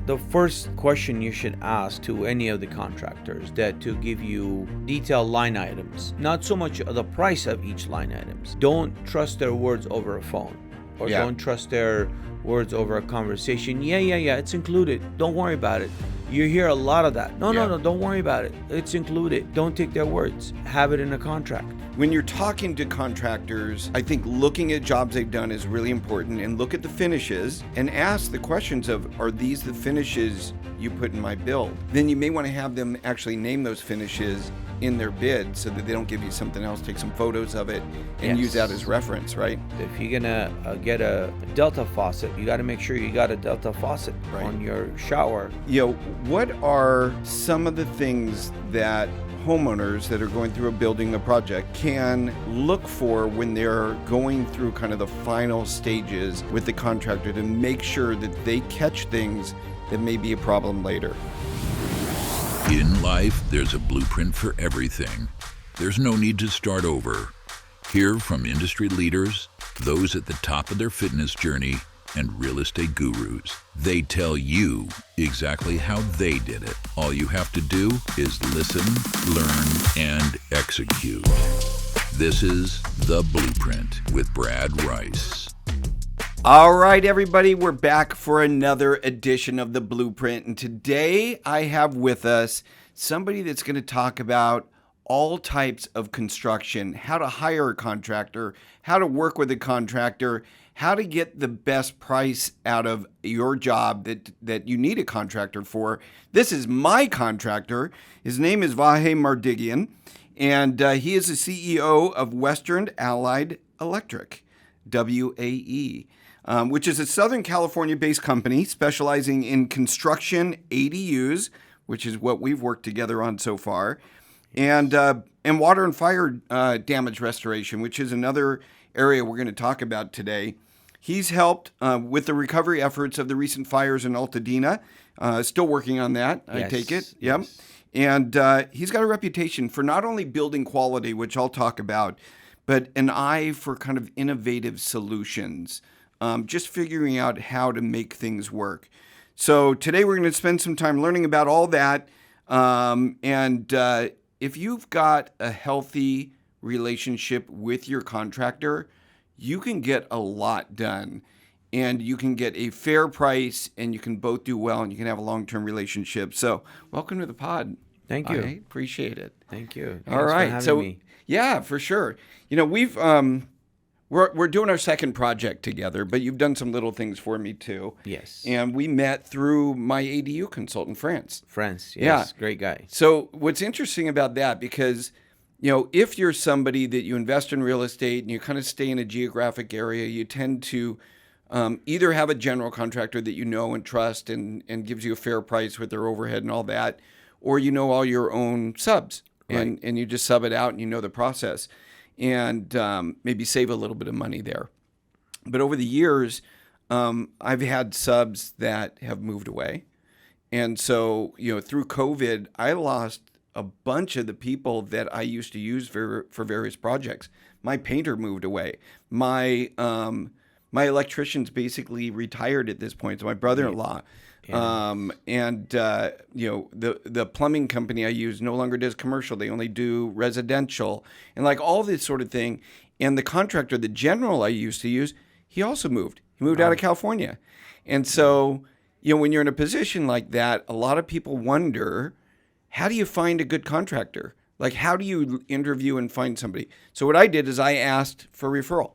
the first question you should ask to any of the contractors that to give you detailed line items, not so much the price of each line items. Don't trust their words over a phone, or don't trust their words over a conversation. Yeah, it's included. Don't worry about it. You hear a lot of that. No, don't worry about it. It's included. Don't take their words. Have it in a contract. When you're talking to contractors, I think looking at jobs they've done is really important, and look at the finishes and ask the questions of, are these the finishes you put in my build? Then you may want to have them actually name those finishes in their bid so that they don't give you something else, take some photos of it and use that as reference, right? If you're gonna get a Delta faucet, you got to make sure you got a Delta faucet on your shower. What are some of the things that homeowners that are going through a building a project can look for when they're going through kind of the final stages with the contractor to make sure that they catch things that may be a problem later? In life, there's a blueprint for everything. There's no need to start over. Hear from industry leaders, those at the top of their fitness journey, and real estate gurus. They tell you exactly how they did it. All you have to do is listen, learn, and execute. This is The Blueprint with Brad Rice. All right, everybody, we're back for another edition of The Blueprint. And today I have with us somebody that's going to talk about all types of construction, how to hire a contractor, how to work with a contractor, how to get the best price out of your job that you need a contractor for. This is my contractor. His name is Vahe Mardigian, and he is the CEO of Western Allied Electric, WAE, which is a Southern California-based company specializing in construction ADUs, which is what we've worked together on so far, and water and fire damage restoration, which is another area we're going to talk about today. He's helped with the recovery efforts of the recent fires in Altadena. Still working on that, I take it. Yep. Yes. And he's got a reputation for not only building quality, which I'll talk about, but an eye for kind of innovative solutions, just figuring out how to make things work. So today we're going to spend some time learning about all that. If you've got a healthy relationship with your contractor, you can get a lot done, and you can get a fair price, and you can both do well, and you can have a long-term relationship. So welcome to the pod. Thank you. I appreciate it. Thank you. All right. Thanks for having me. Yeah, for sure. We've we're doing our second project together, but you've done some little things for me too. Yes. And we met through my ADU consultant, France. Yes. Yeah. Great guy. So what's interesting about that, because if you're somebody that you invest in real estate and you kind of stay in a geographic area, you tend to either have a general contractor that you know and trust and gives you a fair price with their overhead and all that, or all your own subs, and you just sub it out and you know the process, and maybe save a little bit of money there. But over the years, I've had subs that have moved away. And so, through COVID, I lost a bunch of the people that I used to use for various projects. My painter moved away. My electrician's basically retired at this point. So my brother-in-law, the plumbing company I use no longer does commercial. They only do residential, and like all this sort of thing. And the contractor, the general I used to use, he also moved. He moved out of California. And so, when you're in a position like that, a lot of people wonder, how do you find a good contractor? Like, how do you interview and find somebody? So what I did is I asked for referral.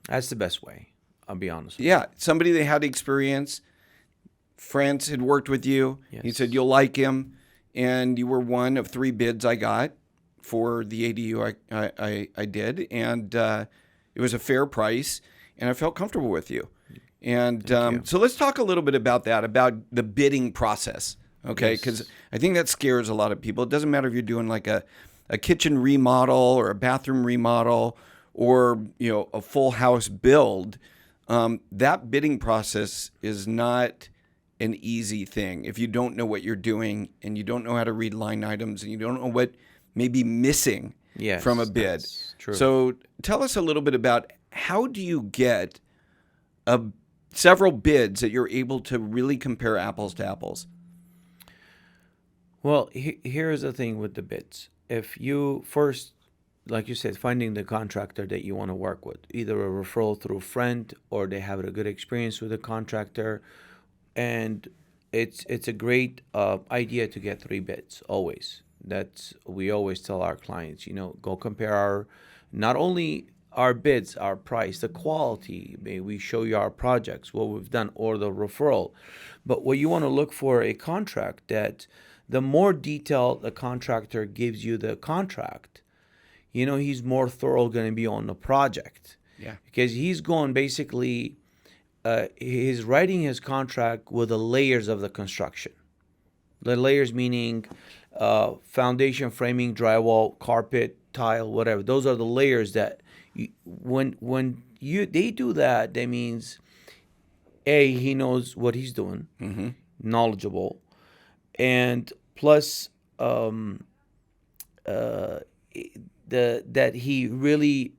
That's the best way. I'll be honest with you. Yeah, somebody that had experience. France had worked with you. Yes. He said, you'll like him. And you were one of 3 bids I got for the ADU I did. And it was a fair price. And I felt comfortable with you. And so let's talk a little bit about that, about the bidding process. Okay, because I think that scares a lot of people. It doesn't matter if you're doing like a kitchen remodel or a bathroom remodel or a full house build. That bidding process is not an easy thing if you don't know what you're doing and you don't know how to read line items and you don't know what may be missing from a bid. That's true. So tell us a little bit about, how do you get a several bids that you're able to really compare apples to apples? Well, here's the thing with the bids. If you first, like you said, finding the contractor that you want to work with, either a referral through friend or they have a good experience with a contractor, and it's a great idea to get three bids always. That's we always tell our clients, go compare our not only our bids, our price, the quality. May we show you our projects, what we've done, or the referral. But what you want to look for a contract that the more detailed the contractor gives you the contract, he's more thorough going to be on the project. Yeah. Because he's going basically, he's writing his contract with the layers of the construction. The layers meaning foundation, framing, drywall, carpet, tile, whatever. Those are the layers that when they do that, that means he knows what he's doing, knowledgeable, and plus that he really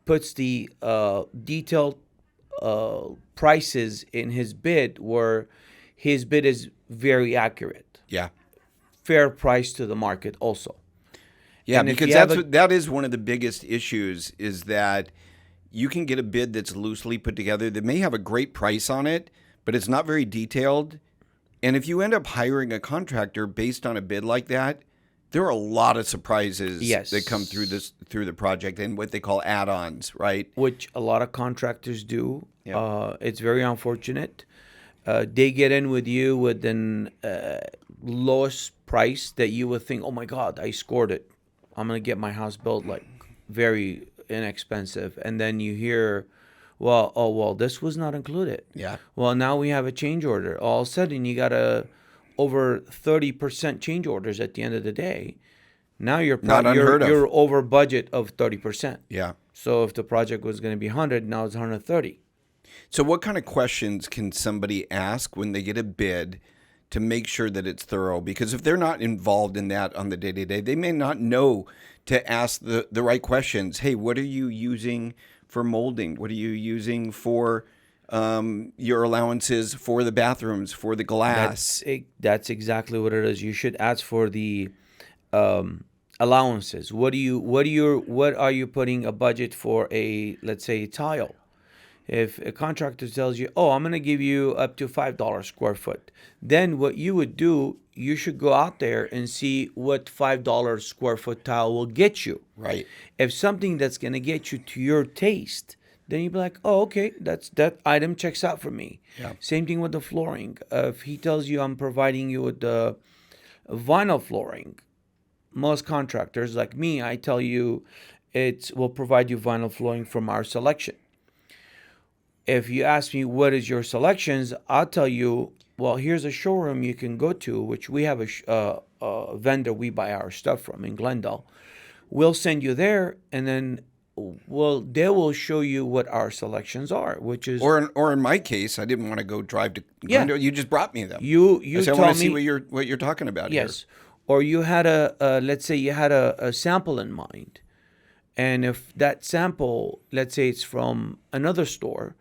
puts the detailed prices in his bid, where his bid is very accurate. Yeah. Fair price to the market also. Yeah, And if because you have that is one of the biggest issues, is that you can get a bid that's loosely put together that may have a great price on it, but it's not very detailed. And if you end up hiring a contractor based on a bid like that, there are a lot of surprises that come through the project, and what they call add-ons, right? Which a lot of contractors do. Yeah. It's very unfortunate. They get in with you with an lowest price that you would think, oh my God, I scored it. I'm going to get my house built like very inexpensive. And then you hear, well, this was not included. Yeah. Well, now we have a change order. All of a sudden, you got over 30% change orders at the end of the day. Now you're over budget of 30%. Yeah. So if the project was going to be 100, now it's 130. So what kind of questions can somebody ask when they get a bid to make sure that it's thorough? Because if they're not involved in that on the day-to-day, they may not know to ask the right questions. Hey, what are you using for molding? What are you using for your allowances for the bathrooms, for the glass? That's exactly what it is. You should ask for the allowances. What are you putting a budget for let's say a tile? If a contractor tells you, I'm going to give you up to $5 square foot, then what you would do, you should go out there and see what $5 square foot tile will get you. Right. If something that's going to get you to your taste, then you'd be like, okay, that item checks out for me. Yeah. Same thing with the flooring. If he tells you I'm providing you with the vinyl flooring, most contractors like me, I tell you we'll provide you vinyl flooring from our selection. If you ask me what is your selections, I'll tell you, well, here's a showroom you can go to, which we have a vendor we buy our stuff from in Glendale. We'll send you there, and then they will show you what our selections are, which is or in my case, I didn't want to go drive to Glendale. You just brought me them. You I want to see what you're talking about. Yes, or you had let's say you had a sample in mind, and if that sample, let's say it's from another store,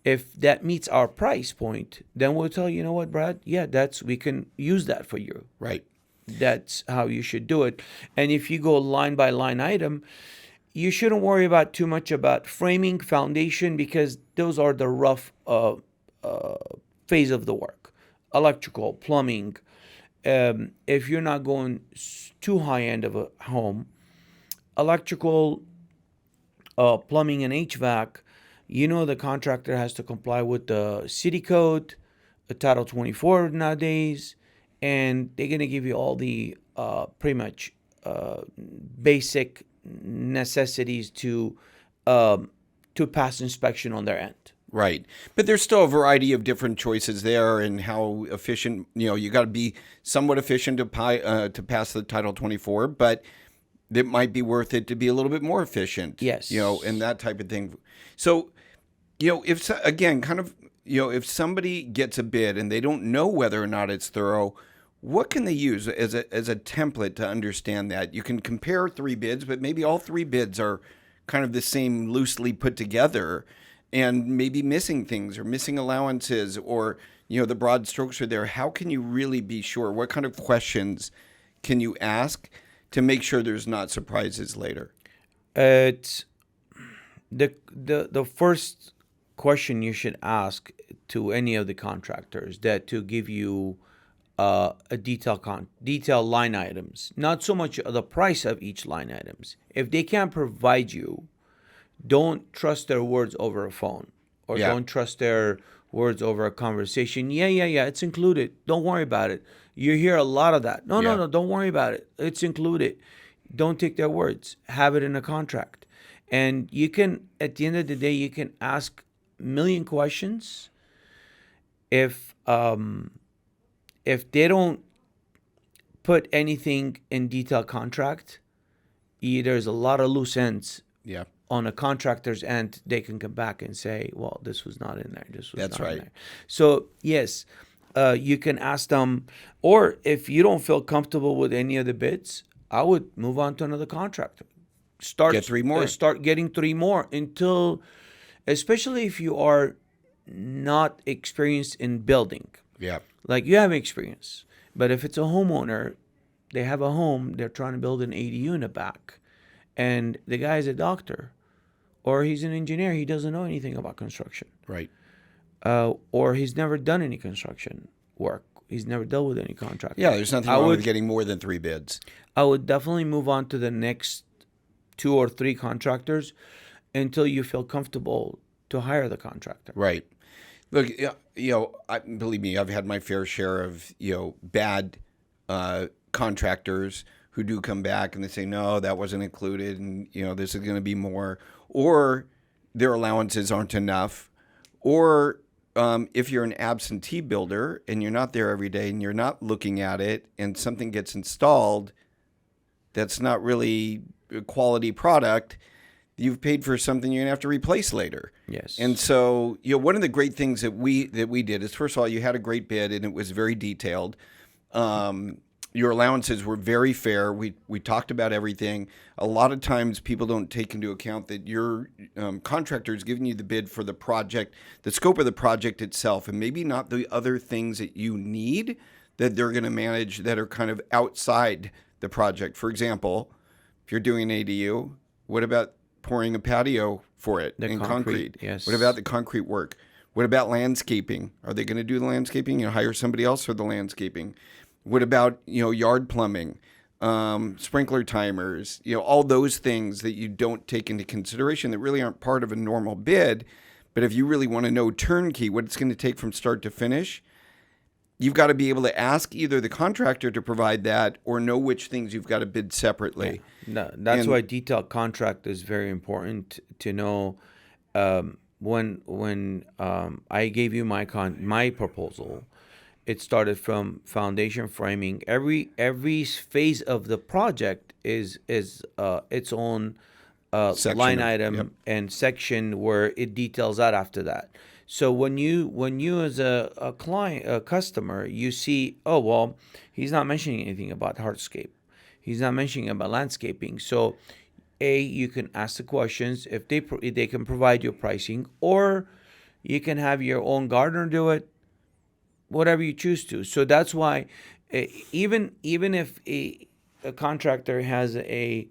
if that meets our price point, then we'll tell you, you know what, Brad? Yeah, we can use that for you. Right. That's how you should do it. And if you go line by line item, you shouldn't worry about too much about framing, foundation, because those are the rough phase of the work. Electrical, plumbing. If you're not going too high end of a home, electrical, plumbing, and HVAC. The contractor has to comply with the city code, the Title 24 nowadays, and they're going to give you all the pretty much basic necessities to pass inspection on their end. Right. But there's still a variety of different choices there, and how efficient, you got to be somewhat efficient to pass the Title 24, but it might be worth it to be a little bit more efficient. Yes. And that type of thing. So, if somebody gets a bid and they don't know whether or not it's thorough, what can they use as a template to understand that? You can compare three bids, but maybe all three bids are kind of the same, loosely put together. and maybe missing things or missing allowances, or the broad strokes are there. How can you really be sure? What kind of questions can you ask to make sure there's not surprises later? It's the first question you should ask to any of the contractors that to give you a detailed line items, not so much the price of each line items. If they can't provide you, don't trust their words over a phone, or Yeah. don't trust their words over a conversation. Yeah, it's included. Don't worry about it. You hear a lot of that. No, Yeah. no, don't worry about it. It's included. Don't take their words. Have it in a contract. And you can, at the end of the day, you can ask a million questions. If they don't put anything in detailed contract, there's a lot of loose ends Yeah. on a contractor's end. They can come back and say, well, this was not in there. This was That's not in right. there. So, yes, you can ask them. Or if you don't feel comfortable with any of the bids, I would move on to another contractor. Get 3 more. Start getting 3 more until, especially if you are not experienced in building. Yeah. Like, you have experience. But if it's a homeowner, they have a home, they're trying to build an ADU in the back, and the guy's a doctor, or he's an engineer, he doesn't know anything about construction, Right. or he's never done any construction work, he's never dealt with any contractor. Yeah, there's nothing wrong with getting more than 3 bids. I would definitely move on to the next 2 or 3 contractors until you feel comfortable to hire the contractor. Right. Look, believe me, I've had my fair share of, bad contractors who do come back and they say, no, that wasn't included, and, this is going to be more, or their allowances aren't enough, or if you're an absentee builder and you're not there every day and you're not looking at it and something gets installed that's not really a quality product, you've paid for something you're going to have to replace later. Yes. And so, one of the great things that we did is, first of all, you had a great bid and it was very detailed. Your allowances were very fair. We talked about everything. A lot of times people don't take into account that your contractor is giving you the bid for the project, the scope of the project itself, and maybe not the other things that you need that they're going to manage that are kind of outside the project. For example, if you're doing an ADU, what about pouring a patio for it in concrete? Yes. What about the concrete work? What about landscaping? Are they going to do the landscaping? Hire somebody else for the landscaping. What about, yard plumbing, sprinkler timers, all those things that you don't take into consideration that really aren't part of a normal bid. But if you really want to know turnkey, what it's going to take from start to finish, you've got to be able to ask either the contractor to provide that or know which things you've got to bid separately. No, that's why detailed contract is very important to know. When I gave you my proposal, it started from foundation framing. Every phase of the project is its own line item and section where it details out after that. So when you as a client, a customer, you see, oh, well, he's not mentioning anything about hardscape. He's not mentioning about landscaping. So, you can ask the questions if they can provide you pricing, or you can have your own gardener do it, whatever you choose to. So that's why, even if a contractor has a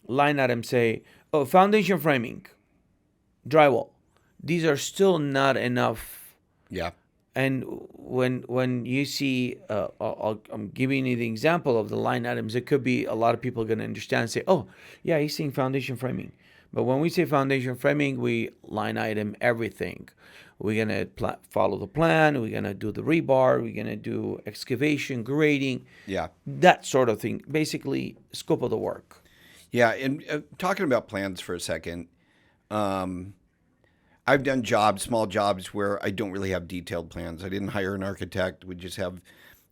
line item, say, oh, foundation framing, drywall, these are still not enough. Yeah. And when you see, I'm giving you the example of the line items, it could be a lot of people are going to understand and say, oh, yeah, he's saying foundation framing. But when we say foundation framing, we line item everything. We're going to follow the plan. We're going to do the rebar. We're going to do excavation, grading. Yeah. That sort of thing. Basically, scope of the work. Yeah. And talking about plans for a second, I've done small jobs where I don't really have detailed plans. I didn't hire an architect. We just have,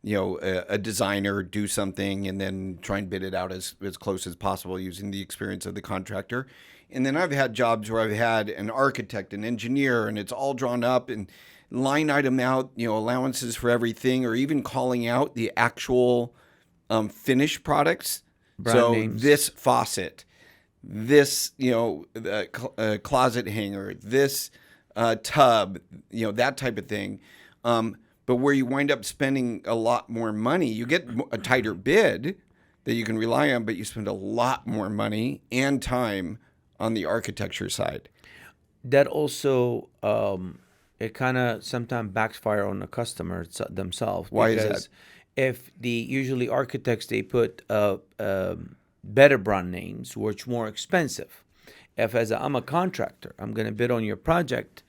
a designer do something and then try and bid it out as close as possible using the experience of the contractor. And then I've had jobs where I've had an architect, an engineer, and it's all drawn up and line item out, allowances for everything, or even calling out the actual finished products. Brand names. This faucet, this, closet hanger, this tub, that type of thing. But where you wind up spending a lot more money, you get a tighter bid that you can rely on, but you spend a lot more money and time on the architecture side. That also it kind of sometimes backfire on the customers themselves. Why is because that? if usually architects, they put better brand names, which more expensive. If I'm a contractor, I'm going to bid on your project.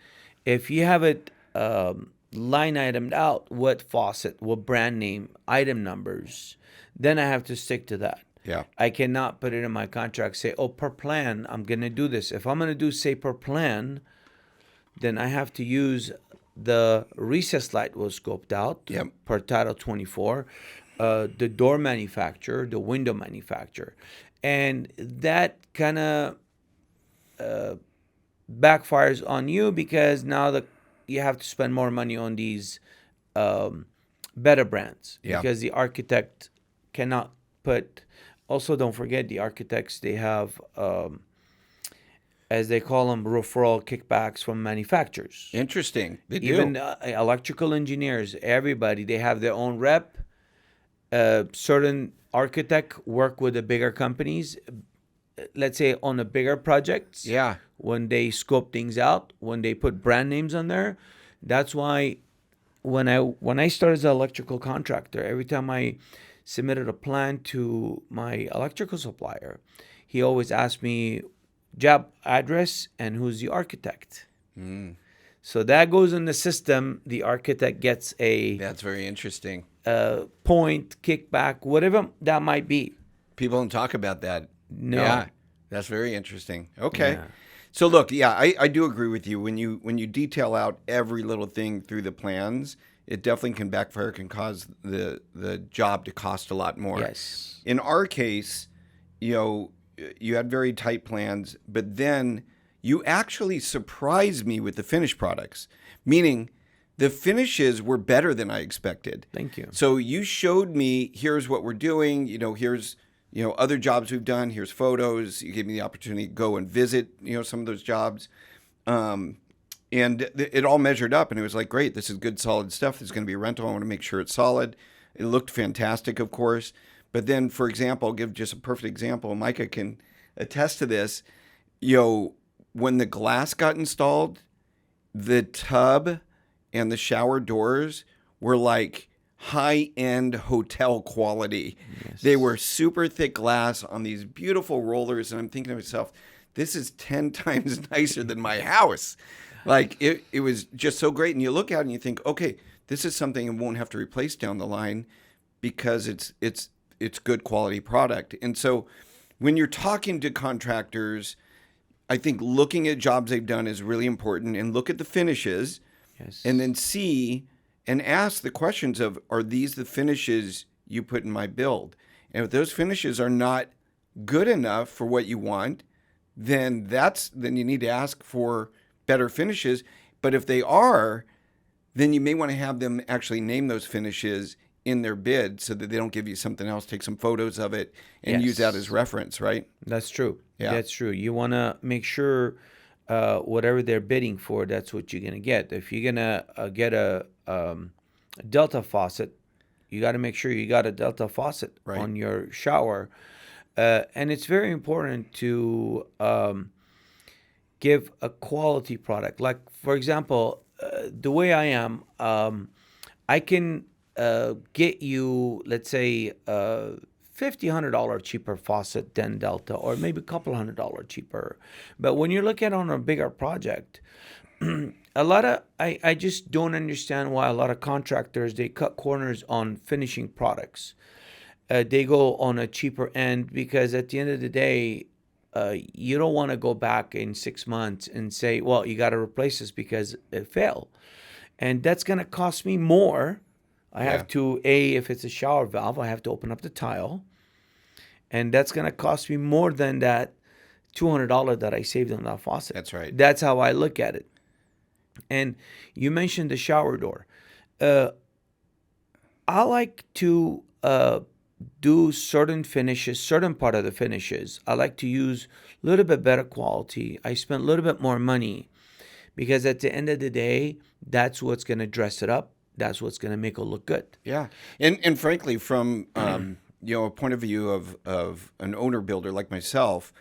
If you have it line itemed out, what faucet, what brand name, item numbers, then I have to stick to that. Yeah. I cannot put it in my contract, say, oh, per plan, I'm going to do this. If I'm going to do, say, per plan, then I have to use the recess light was scoped out Yep. per Title 24, the door manufacturer, the window manufacturer. And that kind of backfires on you because now you have to spend more money on these better brands. Yeah. Because the architect cannot put. Also, don't forget the architects, they have, as they call them, referral kickbacks from manufacturers. Interesting. They do. Even electrical engineers, everybody, they have their own rep. Certain architect work with the bigger companies, let's say on the bigger projects. Yeah. When they scope things out, when they put brand names on there. That's why when I started as an electrical contractor, every time I submitted a plan to my electrical supplier, he always asked me job address and who's the architect. So that goes in the system. The architect gets a That's very interesting. point, kickback, whatever that might be. People don't talk about that. No. Yeah. That's very interesting. Okay. Yeah. So look, yeah, I do agree with you. When you detail out every little thing through the plans, it definitely can backfire, can cause the job to cost a lot more. Yes. In our case, you had very tight plans, but then you actually surprised me with the finished products, meaning the finishes were better than I expected. Thank you. So you showed me, here's what we're doing, here's other jobs we've done, here's photos. You gave me the opportunity to go and visit, some of those jobs. And it all measured up, and it was like, great, this is good, solid stuff. This is going to be a rental. I want to make sure it's solid. It looked fantastic, of course. But then, for example, I'll give just a perfect example. Micah can attest to this. When the glass got installed, the tub and the shower doors were like high-end hotel quality. Yes. They were super thick glass on these beautiful rollers, and I'm thinking to myself, this is 10 times nicer than my house. Like, it was just so great. And you look at it and you think, okay, this is something I won't have to replace down the line because it's good quality product. And so when you're talking to contractors, I think looking at jobs they've done is really important, and look at the finishes. Yes. And then see and ask the questions of, are these the finishes you put in my build? And if those finishes are not good enough for what you want, then you need to ask for better finishes. But if they are, then you may want to have them actually name those finishes in their bid so that they don't give you something else, take some photos of it and Yes. use that as reference, right? That's true. Yeah. That's true. You want to make sure whatever they're bidding for, that's what you're going to get. If you're going to get a Delta faucet, you got to make sure you got a Delta faucet Right. on your shower. And it's very important to give a quality product. Like, for example, the way I am, I can get you, let's say, $100 cheaper faucet than Delta, or maybe a couple $100 cheaper. But when you're looking on a bigger project, I just don't understand why a lot of contractors, they cut corners on finishing products. They go on a cheaper end because at the end of the day, you don't want to go back in 6 months and say, well, you got to replace this because it failed. And that's going to cost me more. I have to, if it's a shower valve, I have to open up the tile. And that's going to cost me more than that $200 that I saved on that faucet. That's right. That's how I look at it. And you mentioned the shower door. I like to do certain finishes, certain part of the finishes. I like to use a little bit better quality. I spend a little bit more money because at the end of the day, that's what's going to dress it up. That's what's going to make it look good. Yeah. And frankly, from a point of view of an owner builder like myself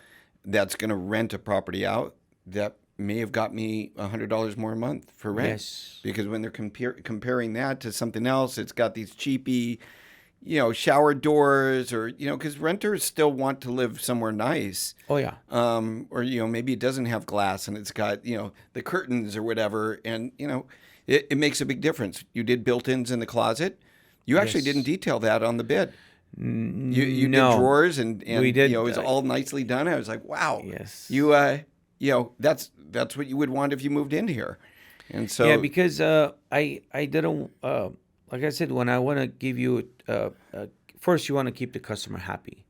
that's going to rent a property out, that may have got me $100 more a month for rent. Yes. Because when they're comparing that to something else, it's got these cheapy, shower doors, or, because renters still want to live somewhere nice. Oh, yeah. Or, maybe it doesn't have glass and it's got, the curtains or whatever. And, it makes a big difference. You did built-ins in the closet. You actually didn't detail that on the bid. You No. did drawers and We did, it was all nicely done. I was like, wow. Yes. That's what you would want if you moved in here. And so Yeah, because I didn't, like I said, when I want to give you, first you want to keep the customer happy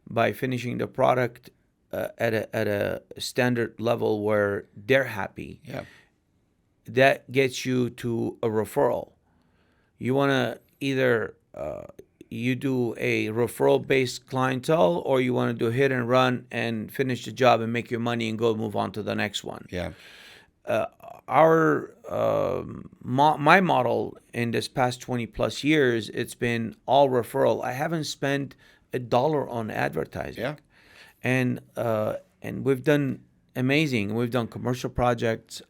by finishing the product at a standard level where they're happy. Yeah. That gets you to a referral. You want to either you do a referral-based clientele, or you want to do hit and run and finish the job and make your money and go move on to the next one. Yeah. My model in this past 20 plus years, it's been all referral. I haven't spent $1 on advertising. Yeah. And we've done amazing. We've done commercial projects.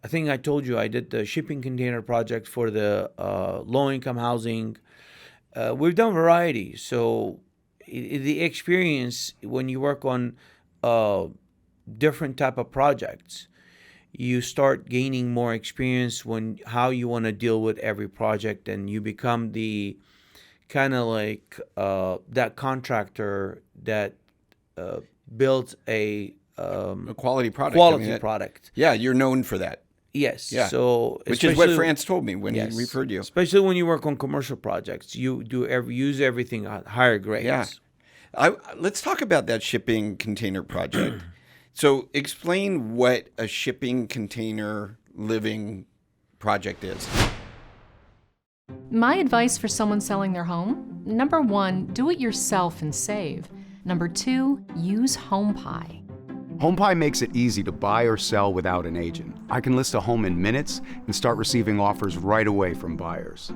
I think I told you I did the shipping container project for the low-income housing. We've done variety. So the experience when you work on different type of projects, you start gaining more experience when how you want to deal with every project, and you become the kind of like that contractor that builds a quality product. Product. Yeah, you're known for that. Yes. Yeah. So which is what France told me when he Yes. referred you. Especially when you work on commercial projects, you use everything at higher grades. Yeah. Let's talk about that shipping container project. So explain what a shipping container living project is. My advice for someone selling their home: number 1, do it yourself and save. Number 2, use HomePie. HomePie makes it easy to buy or sell without an agent. I can list a home in minutes and start receiving offers right away from buyers.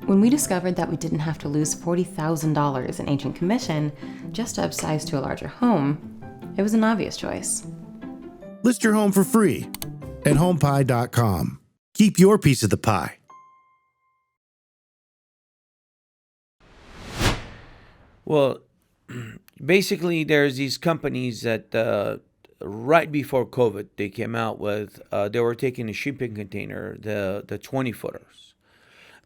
When we discovered that we didn't have to lose $40,000 in agent commission just to upsize to a larger home, it was an obvious choice. List your home for free at homepie.com. Keep your piece of the pie. Well, basically, there's these companies that right before COVID, they came out with, they were taking a shipping container, the 20-footers.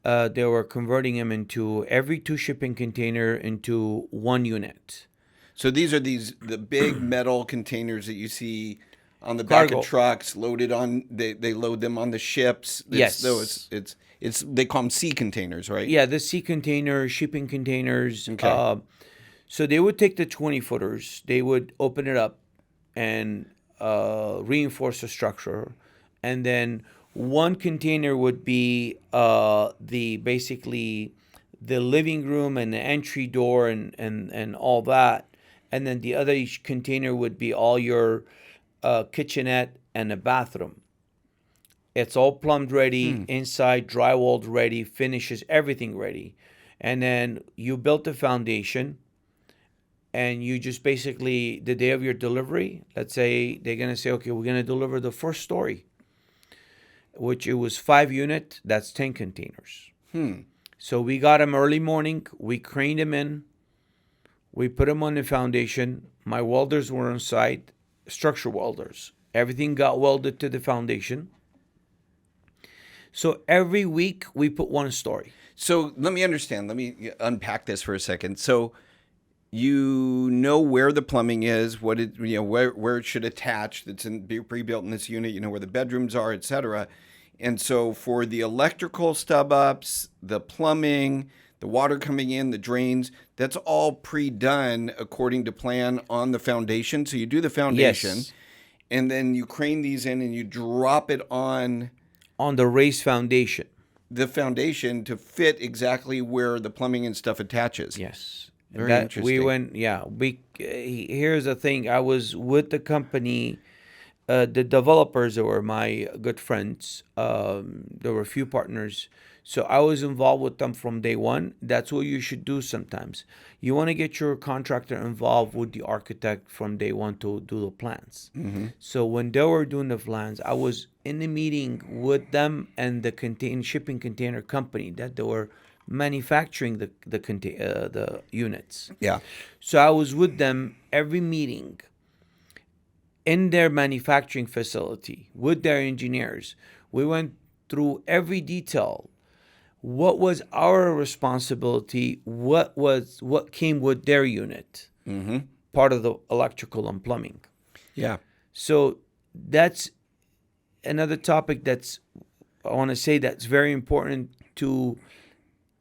They were converting them into every 2 shipping container into 1 unit. So these are the big metal containers that you see on the back Cargo. of trucks, loaded on. They load them on the ships. Yes. So it's they call them sea containers, right? Yeah, the sea containers, shipping containers. Okay. So they would take the 20-footers, they would open it up and reinforce the structure, and then one container would be basically the living room and the entry door and all that, and then the other container would be all your kitchenette and a bathroom. It's all plumbed ready, inside drywalled ready, finishes, everything ready, and then you built the foundation. And you just basically, the day of your delivery, let's say they're going to say, okay, we're going to deliver the first story, which it was 5 unit, that's 10 containers. So we got them early morning, we craned them in, we put them on the foundation. My welders were on site, structure welders. Everything got welded to the foundation. So every week we put 1 story. So let me understand. Let me unpack this for a second. So you know where the plumbing is, what it, where it should attach. That's be pre-built in this unit. You know where the bedrooms are, etc. And so for the electrical stub ups, the plumbing, the water coming in, the drains, that's all pre-done according to plan on the foundation. So you do the foundation, Yes. and then you crane these in and you drop it on The raised foundation. the foundation to fit exactly where the plumbing and stuff attaches. Yes. Very interesting. We went, here's the thing. I was with the company the developers that were my good friends. There were a few partners. So I was involved with them from day one. That's what you should do sometimes. You want to get your contractor involved with the architect from day one to do the plans. So when they were doing the plans, I was in the meeting with them and the shipping container company that they were manufacturing the units. Yeah. So I was with them every meeting in their manufacturing facility with their engineers. We went through every detail. What was our responsibility? What came with their unit? Part of the electrical and plumbing. Yeah. So that's another topic I want to say that's very important to,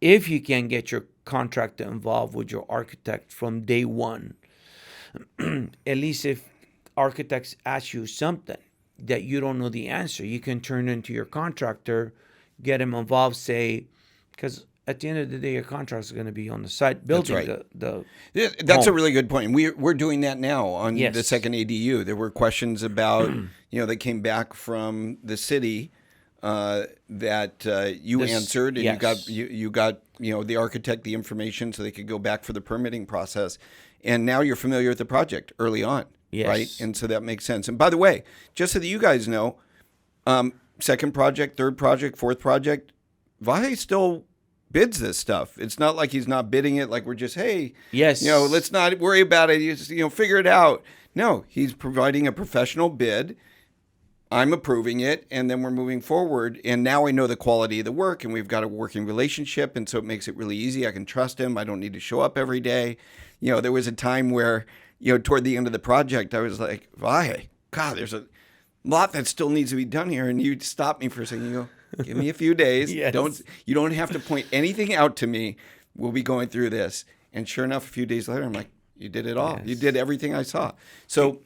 if you can get your contractor involved with your architect from day one. At least if architects ask you something that you don't know the answer, you can turn into your contractor, get him involved, say, because at the end of the day, your contractor is going to be on the site building the That's a home. really good point. We're doing that now on Yes. the second ADU. There were questions about, that came back from the city that you answered, and yes. you got the architect the information so they could go back for the permitting process. And now you're familiar with the project early on, Yes. right? And so that makes sense. And by the way, just so that you guys know, second project, third project, fourth project, Vahe still bids this stuff. It's not like he's not bidding it. Like we're just, hey, Yes. let's not worry about it. You just, figure it out. No, he's providing a professional bid. I'm approving it, and then we're moving forward. And now I know the quality of the work, and we've got a working relationship, and so it makes it really easy. I can trust him. I don't need to show up every day. There was a time where, toward the end of the project, I was like, Vahe, God, there's a lot that still needs to be done here. And you stop me for a second. You go, give me a few days. Yes. You don't have to point anything out to me. We'll be going through this. And sure enough, a few days later, I'm like, you did it all. Yes. You did everything I saw. So,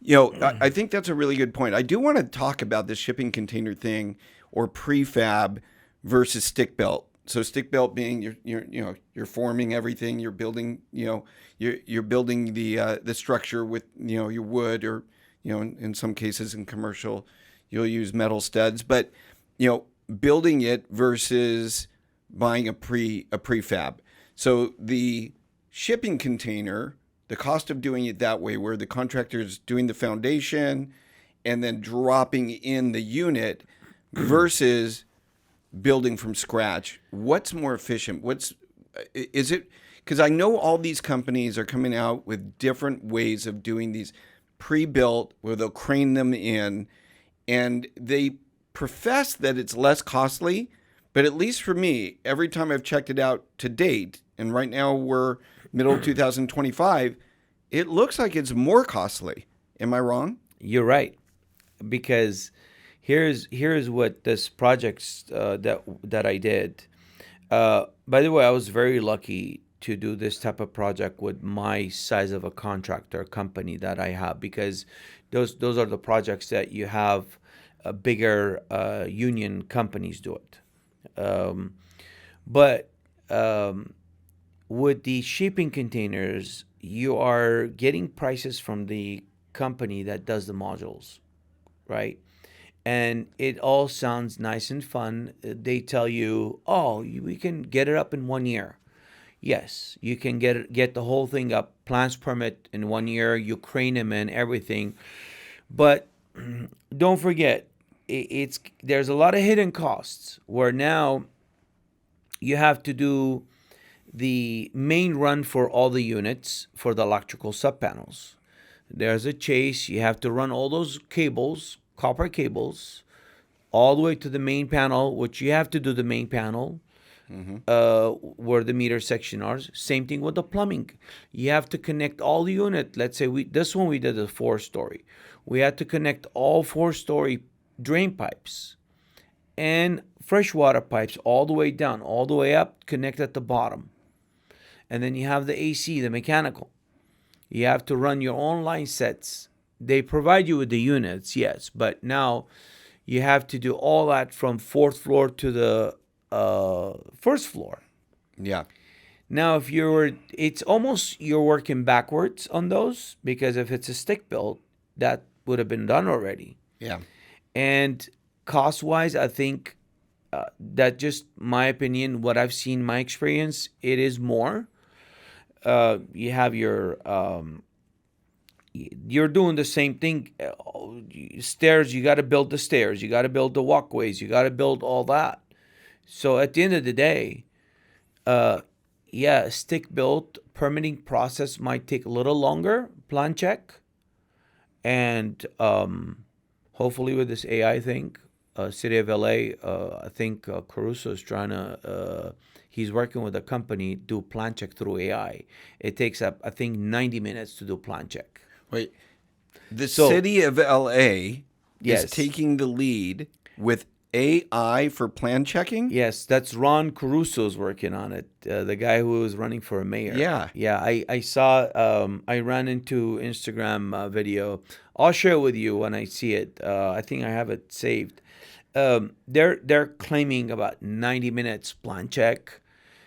I think that's a really good point. I do want to talk about the shipping container thing, or prefab versus stick built. So stick built being you're forming everything, you're building, you're building the structure with your wood, or in some cases in commercial you'll use metal studs, but building it versus buying a prefab. So the shipping container, the cost of doing it that way, where the contractor is doing the foundation and then dropping in the unit, versus building from scratch, what's more efficient? Is it, because I know all these companies are coming out with different ways of doing these pre-built, where they'll crane them in, and they profess that it's less costly, but at least for me, every time I've checked it out to date, and right now we're middle of 2025, it looks like it's more costly. Am I wrong? You're right, because here's what this project that I did. By the way, I was very lucky to do this type of project with my size of a contractor company that I have, because those are the projects that you have bigger union companies do it. But with the shipping containers, you are getting prices from the company that does the modules, right? And it all sounds nice and fun. They tell you, we can get it up in 1 year. Yes, you can get the whole thing up, plans permit in 1 year, you crane them in, everything. But don't forget, there's a lot of hidden costs, where now you have to do the main run for all the units for the electrical subpanels. There's a chase. You have to run all those cables, copper cables, all the way to the main panel, which you have to do the main panel, where the meter section are. Same thing with the plumbing. You have to connect all the unit. Let's say we did a 4-story. We had to connect all 4-story drain pipes and freshwater pipes all the way down, all the way up, connect at the bottom. And then you have the AC, the mechanical. You have to run your own line sets. They provide you with the units, yes, but now you have to do all that from 4th floor to the 1st floor. Yeah. Now, it's almost you're working backwards on those, because if it's a stick built, that would have been done already. Yeah. And cost-wise, I think that just my opinion, what I've seen, my experience, it is more. You have your you're doing the same thing. Stairs, you got to build the stairs, you got to build the walkways, you got to build all that. So at the end of the day, stick built permitting process might take a little longer, plan check, and hopefully with this AI thing, City of LA, I think Caruso is trying to. He's working with a company do plan check through AI. It takes up, I think, 90 minutes to do plan check. Wait, the City of LA Yes. is taking the lead with AI for plan checking? Yes, that's Ron Caruso's working on it. The guy who was running for mayor. Yeah. Yeah. I saw. I ran into Instagram video. I'll share it with you when I see it. I think I have it saved. They're claiming about 90 minutes plan check.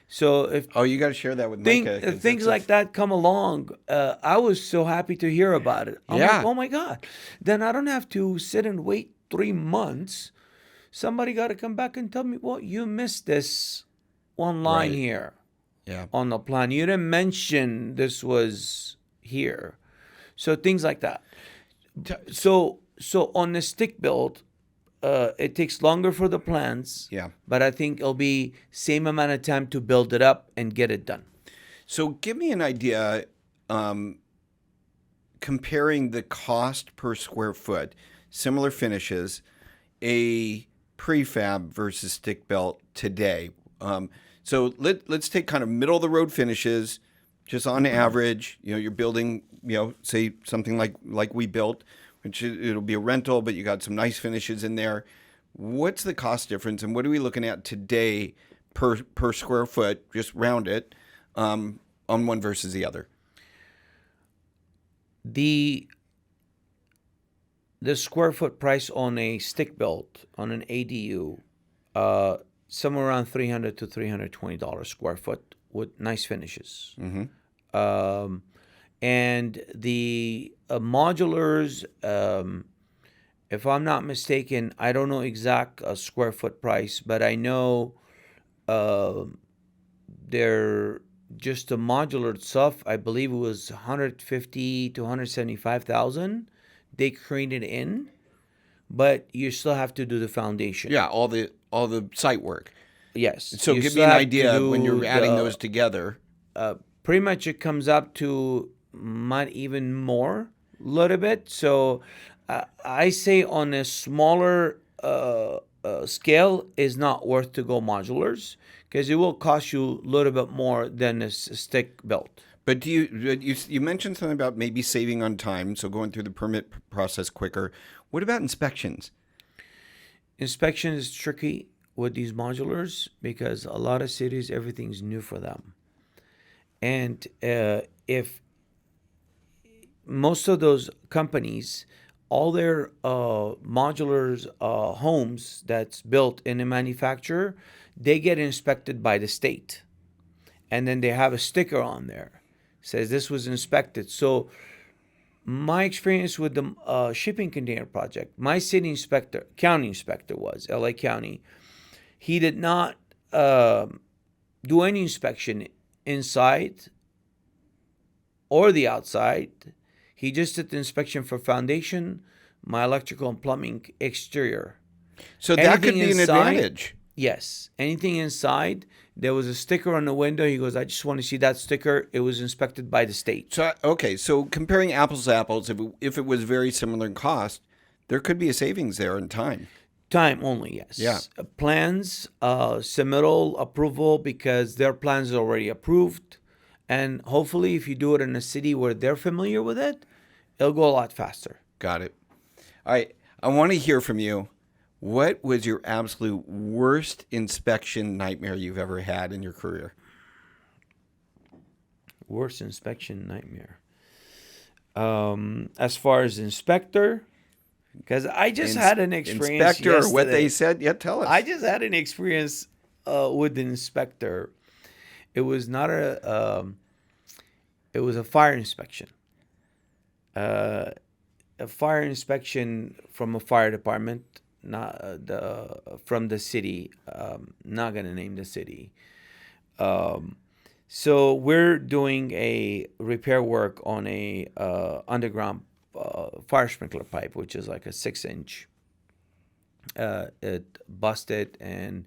So if You got to share that with Micah. 'cause things that's like that come along, I was so happy to hear about it. I'm Yeah. like, oh my God. Then I don't have to sit and wait 3 months. Somebody got to come back and tell me, well, you missed this one line Right. here Yeah. on the plan. You didn't mention this was here. So things like that. So on the stick build, it takes longer for the plans. Yeah. But I think it'll be same amount of time to build it up and get it done. So give me an idea, comparing the cost per square foot, similar finishes, a prefab versus stick built today. So let's take kind of middle of the road finishes, just on average. You're building, say something like we built, which it'll be a rental, but you got some nice finishes in there. What's the cost difference, and what are we looking at today per square foot? Just round it, on one versus the other. The square foot price on a stick built on an ADU, somewhere around $300 to $320 square foot with nice finishes. Mm-hmm. And the modulars, if I'm not mistaken, I don't know exact square foot price, but I know they're just the modular itself. I believe it was 150 to 175,000. They created in, but you still have to do the foundation. Yeah, all the site work. Yes. So You give me still an have to idea do when you're adding the- those together. Pretty much it comes up to not even more, a little bit. So I say on a smaller scale is not worth to go modulars because it will cost you a little bit more than a stick built. But you mentioned something about maybe saving on time, so going through the permit process quicker. What about inspections? Inspection is tricky with these modulars because a lot of cities, everything's new for them. And if most of those companies, all their modulars homes that's built in a manufacturer, they get inspected by the state. And then they have a sticker on there says this was inspected. So my experience with the shipping container project, my county inspector was LA County. He did not do any inspection inside or the outside. He just did the inspection for foundation, my electrical and plumbing exterior. So that could Anything be an inside? advantage. Yes. Anything inside, there was a sticker on the window. He goes, I just want to see that sticker. It was inspected by the state. So so comparing apples to apples, if it was very similar in cost, there could be a savings there in time. Time only, yes. Yeah. Plans, submittal, approval, because their plans are already approved. And hopefully, if you do it in a city where they're familiar with it, it'll go a lot faster. Got it. All right. I want to hear from you. What was your absolute worst inspection nightmare you've ever had in your career? Worst inspection nightmare. As far as inspector, because I just had an experience. Inspector, yesterday. what they said? Yeah, tell us. I just had an experience with the inspector. It was not it was a fire inspection. a fire inspection from a fire department, not from the city. Not gonna name the city. So we're doing a repair work on a underground fire sprinkler pipe, which is like a 6-inch. It busted, and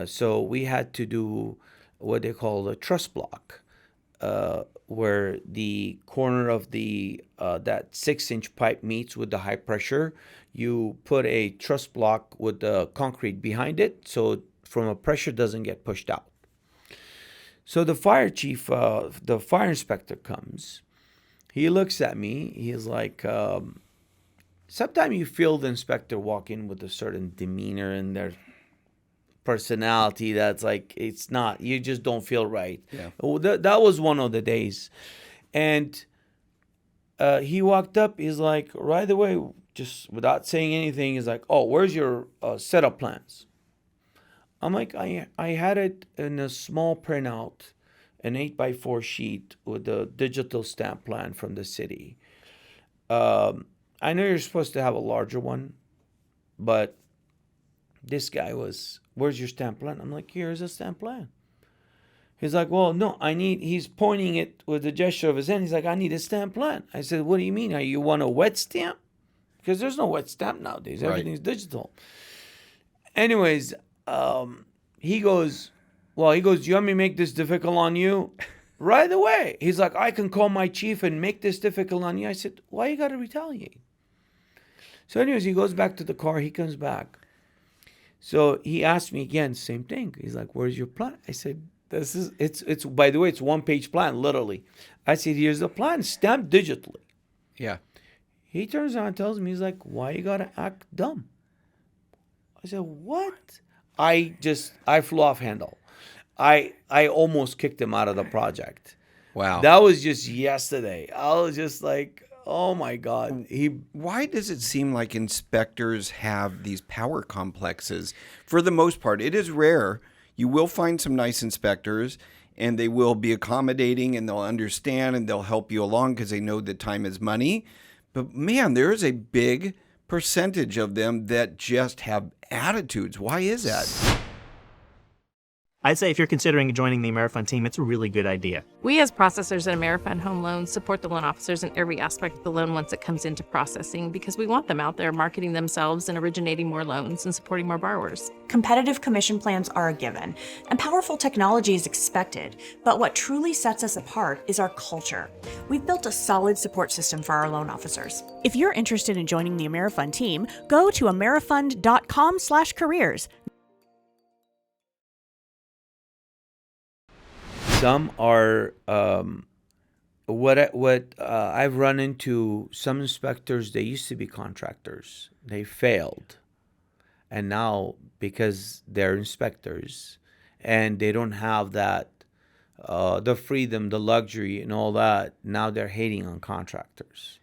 so we had to do what they call a truss block, where the corner of the that 6-inch pipe meets with the high pressure. You put a truss block with the concrete behind it, so from a pressure doesn't get pushed out. So the fire chief, the fire inspector comes. He looks at me. He's like, sometimes you feel the inspector walk in with a certain demeanor and their personality that's like, it's not, you just don't feel right. Yeah. Well, that was one of the days. And he walked up. He's like, right away, just without saying anything, he's like, oh, where's your setup plans? I'm like, I had it in a small printout, an 8x4 sheet with a digital stamp plan from the city. I know you're supposed to have a larger one, but this guy was, where's your stamp plan? I'm like, here's a stamp plan. He's like, well, no, he's pointing it with a gesture of his hand. He's like, I need a stamp plan. I said, what do you mean? You want a wet stamp? Because there's no wet stamp nowadays. Everything's digital. Anyways, he goes, do you want me to make this difficult on you? Right away. He's like, I can call my chief and make this difficult on you. I said, why you got to retaliate? So anyways, he goes back to the car. He comes back. So he asked me again, same thing. He's like, where's your plan? I said, it's by the way, it's 1-page plan, literally. I said, here's the plan, stamped digitally. Yeah. He turns around and tells me, he's like, why you got to act dumb? I said, what? I flew off handle. I almost kicked him out of the project. Wow. That was just yesterday. I was just like, oh my God. Why does it seem like inspectors have these power complexes? For the most part, it is rare. You will find some nice inspectors, and they will be accommodating, and they'll understand, and they'll help you along because they know that time is money. But man, there is a big percentage of them that just have attitudes. Why is that? I'd say if you're considering joining the AmeriFund team, it's a really good idea. We as processors at AmeriFund Home Loans support the loan officers in every aspect of the loan once it comes into processing because we want them out there marketing themselves and originating more loans and supporting more borrowers. Competitive commission plans are a given, and powerful technology is expected, but what truly sets us apart is our culture. We've built a solid support system for our loan officers. If you're interested in joining the AmeriFund team, go to amerifund.com/careers. Some are I've run into some inspectors. They used to be contractors. They failed, and now because they're inspectors and they don't have that the freedom, the luxury, and all that, now they're hating on contractors.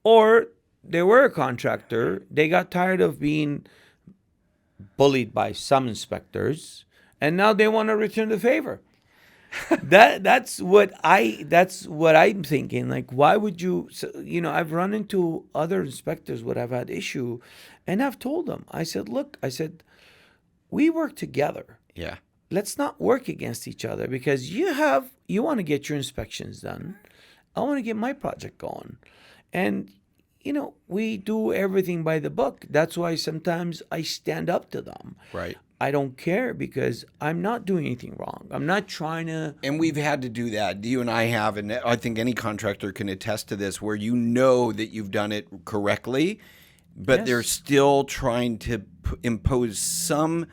Or they were a contractor. They got tired of being bullied by some inspectors, and now they want to return the favor. That's what I'm thinking. Like, why would you? I've run into other inspectors what I've had issue, and I've told them. I said, look, we work together. Yeah. Let's not work against each other because you want to get your inspections done. I want to get my project going, and we do everything by the book. That's why sometimes I stand up to them. Right. I don't care because I'm not doing anything wrong. I'm not trying to. And we've had to do that. You and I have, and I think any contractor can attest to this, where you know that you've done it correctly, but Yes. they're still trying to impose some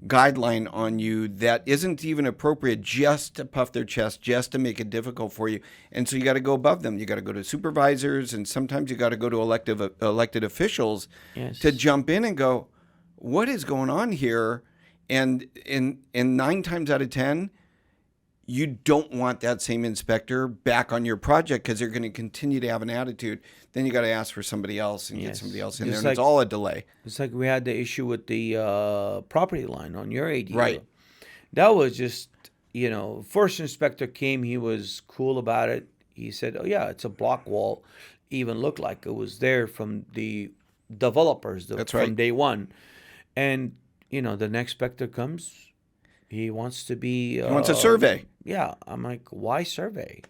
guideline on you that isn't even appropriate, just to puff their chest, just to make it difficult for you. And so you got to go above them. You got to go to supervisors, and sometimes you got to go to elected officials Yes. to jump in and go, what is going on here? And 9 times out of 10, you don't want that same inspector back on your project because they're going to continue to have an attitude. Then you got to ask for somebody else and get Yes. somebody else in Just there, and it's all a delay. It's like we had the issue with the property line on your ADU. Right. That was just, first inspector came. He was cool about it. He said, oh, yeah, it's a block wall. even look like. It was there from the developers That's from right. day one. And, the next inspector comes, he wants to be... He wants a survey. Yeah. I'm like, why survey?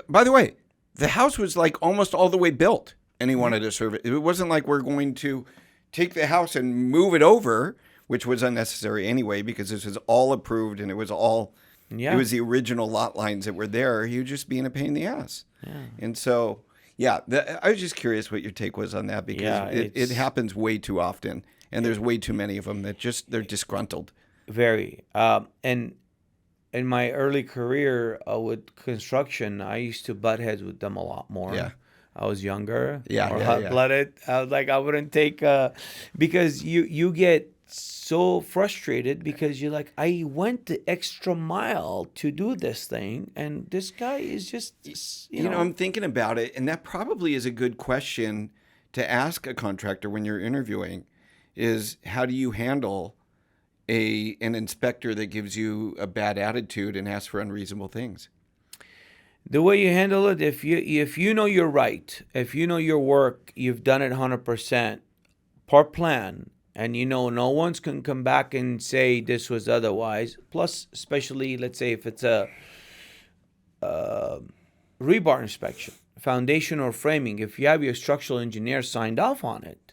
By the way, the house was like almost all the way built, and he wanted a survey. It wasn't like we're going to take the house and move it over, which was unnecessary anyway, because this was all approved and it was all, it was the original lot lines that were there. He was just being a pain in the ass. Yeah. And so, I was just curious what your take was on that, because it happens way too often, and there's way too many of them that they're disgruntled. Very. And in my early career with construction, I used to butt heads with them a lot more. Yeah. I was younger, more hot-blooded. I was like, I wouldn't take, because you get so frustrated because you're like, I went the extra mile to do this thing, and this guy is just, you know. I'm thinking about it, and that probably is a good question to ask a contractor when you're interviewing, is how do you handle an inspector that gives you a bad attitude and asks for unreasonable things? The way you handle it, if you know you're right, if you know your work, you've done it 100% per plan, and no one's can come back and say this was otherwise. Plus, especially, let's say if it's a rebar inspection, foundation or framing, if you have your structural engineer signed off on it,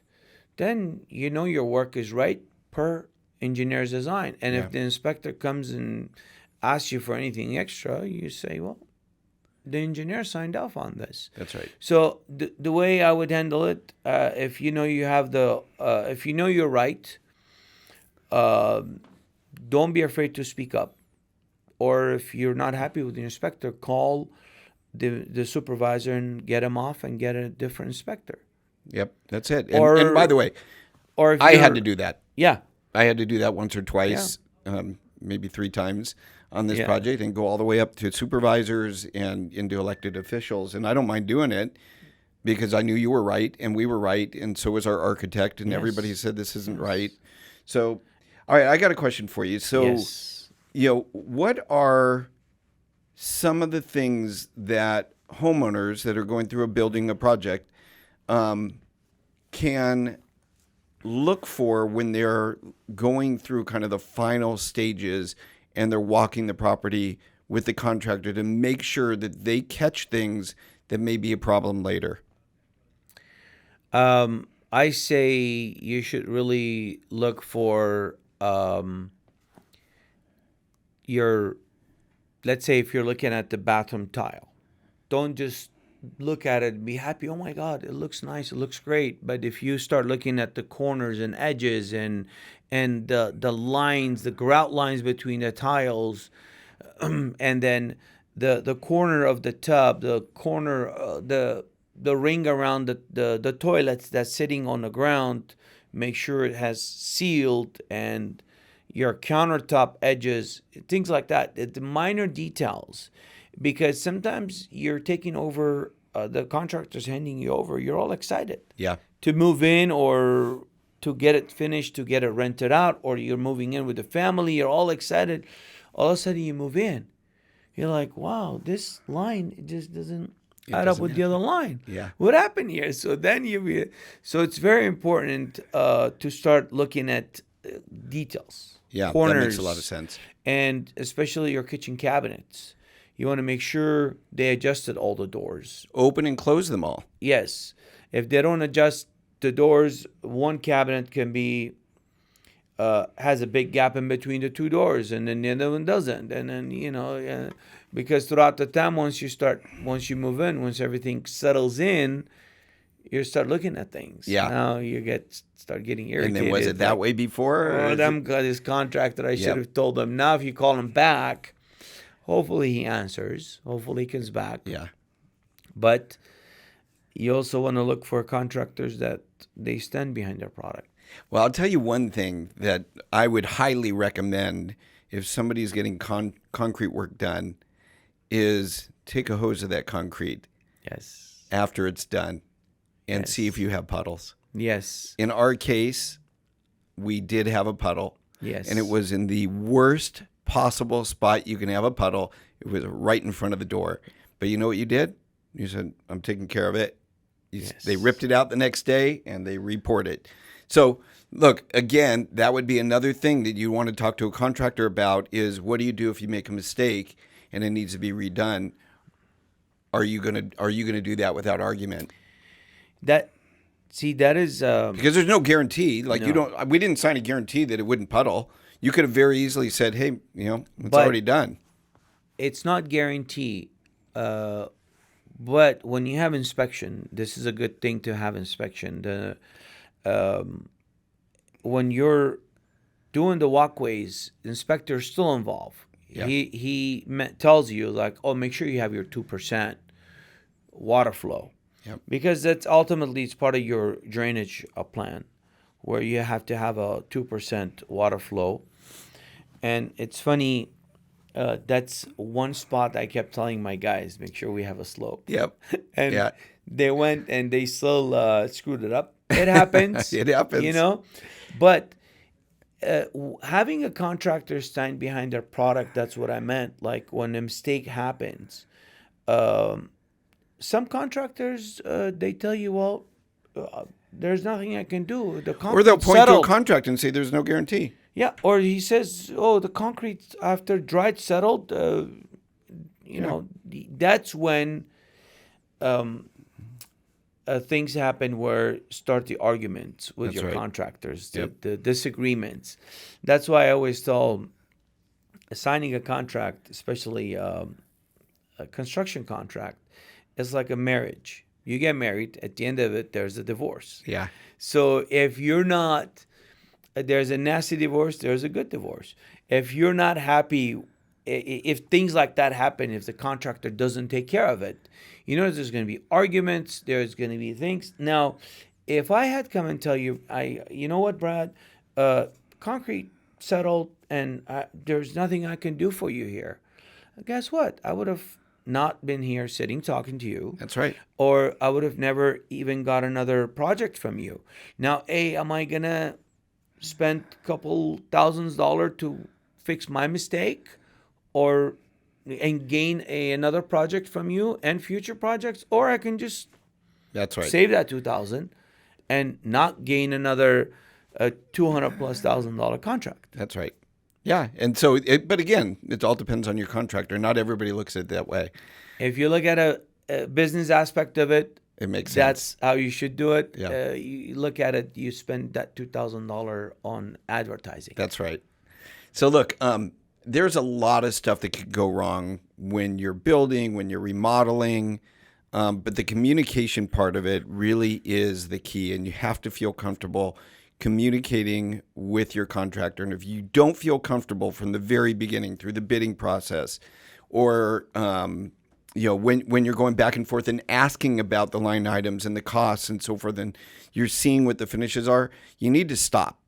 then your work is right per engineer's design. And if the inspector comes and asks you for anything extra, you say, well, the engineer signed off on this. That's right. So the way I would handle it, if you have if you're right, don't be afraid to speak up. Or if you're not happy with the inspector, call the supervisor and get him off and get a different inspector. Yep, that's it. And by the way, I had to do that. Yeah. I had to do that once or twice, maybe 3 times on this project, and go all the way up to supervisors and into elected officials. And I don't mind doing it because I knew you were right and we were right, and so was our architect, and everybody said this isn't right. So, all right, I got a question for you. So, what are some of the things that homeowners that are going through a project can look for when they're going through kind of the final stages and they're walking the property with the contractor to make sure that they catch things that may be a problem later? I say you should really look for let's say if you're looking at the bathroom tile, don't just look at it and be happy, oh my God, it looks nice, it looks great. But if you start looking at the corners and edges and the lines, the grout lines between the tiles, and then the corner of the tub, the corner, the ring around the toilets that's sitting on the ground, make sure it has sealed, and your countertop edges, things like that. The minor details. Because sometimes you're taking over, the contractor's handing you over, you're all excited to move in or to get it finished, to get it rented out, or you're moving in with the family, you're all excited. All of a sudden you move in. You're like, wow, this line just doesn't add up with the other line. Yeah. What happened here? So then so it's very important to start looking at details. Yeah, corners, that makes a lot of sense. And especially your kitchen cabinets. You want to make sure they adjusted all the doors. Open and close them all. Yes. If they don't adjust the doors, one cabinet can be has a big gap in between the 2 doors, and then the other one doesn't. And then, because throughout the time, once you move in, once everything settles in, you start looking at things. Yeah. Now you start getting irritated. And then was it that way before? Oh, them got his contractor. I should have told them. Now if you call him back, hopefully he answers. Hopefully he comes back. Yeah. But you also want to look for contractors that they stand behind their product. Well, I'll tell you one thing that I would highly recommend if somebody's getting concrete work done is take a hose of that concrete. Yes. After it's done and see if you have puddles. Yes. In our case, we did have a puddle. Yes. And it was in the worst possible spot you can have a puddle. It was right in front of the door. But you know what you did? You said, I'm taking care of it. They ripped it out the next day and they report it. So look, again, that would be another thing that you want to talk to a contractor about is what do you do if you make a mistake and it needs to be redone? Are you gonna do that without argument? That is because there's no guarantee. Like No. we didn't sign a guarantee that it wouldn't puddle. You could have very easily said, "Hey, it's But- already done." it's not guaranteed. But when you have inspection, this is a good thing to have inspection. When you're doing the walkways, the inspector's still involved. Yeah. He tells you like, oh, make sure you have your 2% water flow. Yep. Because that's ultimately it's part of your drainage plan, where you have to have a 2% water flow. And it's funny, that's one spot I kept telling my guys, make sure we have a slope. Yep. And Yeah. they went and they still screwed it up. It happens. It happens. But having a contractor stand behind their product, that's what I meant. Like when a mistake happens, some contractors, they tell you, well, there's nothing I can do. The Or they'll concrete's point settled. to a contract and say there's no guarantee. Yeah, or he says, oh, the concrete after dried settled, that's when things happen where start the arguments with That's your right. contractors, Yep. the disagreements. That's why I always tell signing a contract, especially a construction contract, is like a marriage. You get married, at the end of it, there's a divorce. Yeah. So if you're not, there's a nasty divorce, there's a good divorce. If you're not happy, if things like that happen, if the contractor doesn't take care of it, there's going to be arguments, there's going to be things. Now, if I had come and tell you, you know what, Brad, concrete settled and there's nothing I can do for you here. Guess what? I would have not been here sitting talking to you. That's right. Or I would have never even got another project from you. Now, am I going to spend a couple $1,000s to fix my mistake and gain another project from you and future projects? Or I can just That's right. save that $2,000 and not gain another $200,000+ contract. That's right. Yeah. And so, but again, it all depends on your contractor. Not everybody looks at it that way. If you look at a business aspect of it, It makes sense. that's how you should do it. Yeah. You look at it, you spend that $2,000 on advertising. That's right. So look, there's a lot of stuff that could go wrong when you're building, when you're remodeling, but the communication part of it really is the key, and you have to feel comfortable communicating with your contractor. And if you don't feel comfortable from the very beginning through the bidding process, or when you're going back and forth and asking about the line items and the costs and so forth, and you're seeing what the finishes are, you need to stop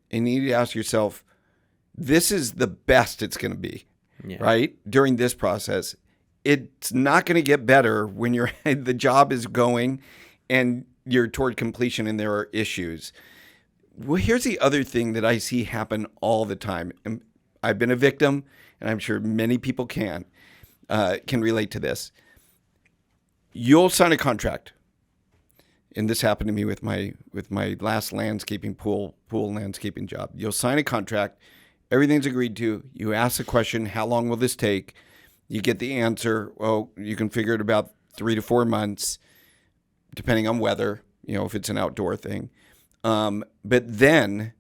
and you need to ask yourself, this is the best it's going to be, right? During this process, it's not going to get better when the job is going and you're toward completion and there are issues. Well, here's the other thing that I see happen all the time. And I've been a victim, and I'm sure many people can relate to this. You'll sign a contract, and this happened to me with my last landscaping pool landscaping job. You'll sign a contract, everything's agreed to. You ask the question, how long will this take? You get the answer, well, you can figure it about 3 to 4 months, depending on weather, if it's an outdoor thing. But then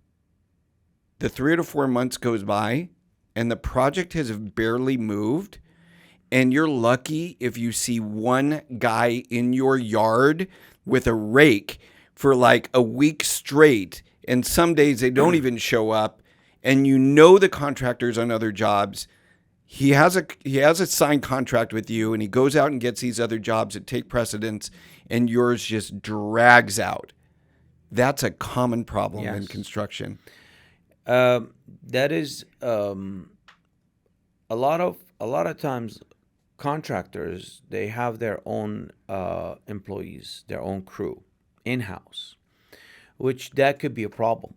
the 3 to 4 months goes by and the project has barely moved, and you're lucky if you see one guy in your yard with a rake for like a week straight, and some days they don't even show up, and the contractors on other jobs. He has a signed contract with you, and he goes out and gets these other jobs that take precedence, and yours just drags out. That's a common problem in construction. That is a lot of times contractors, they have their own employees, their own crew in-house, which that could be a problem.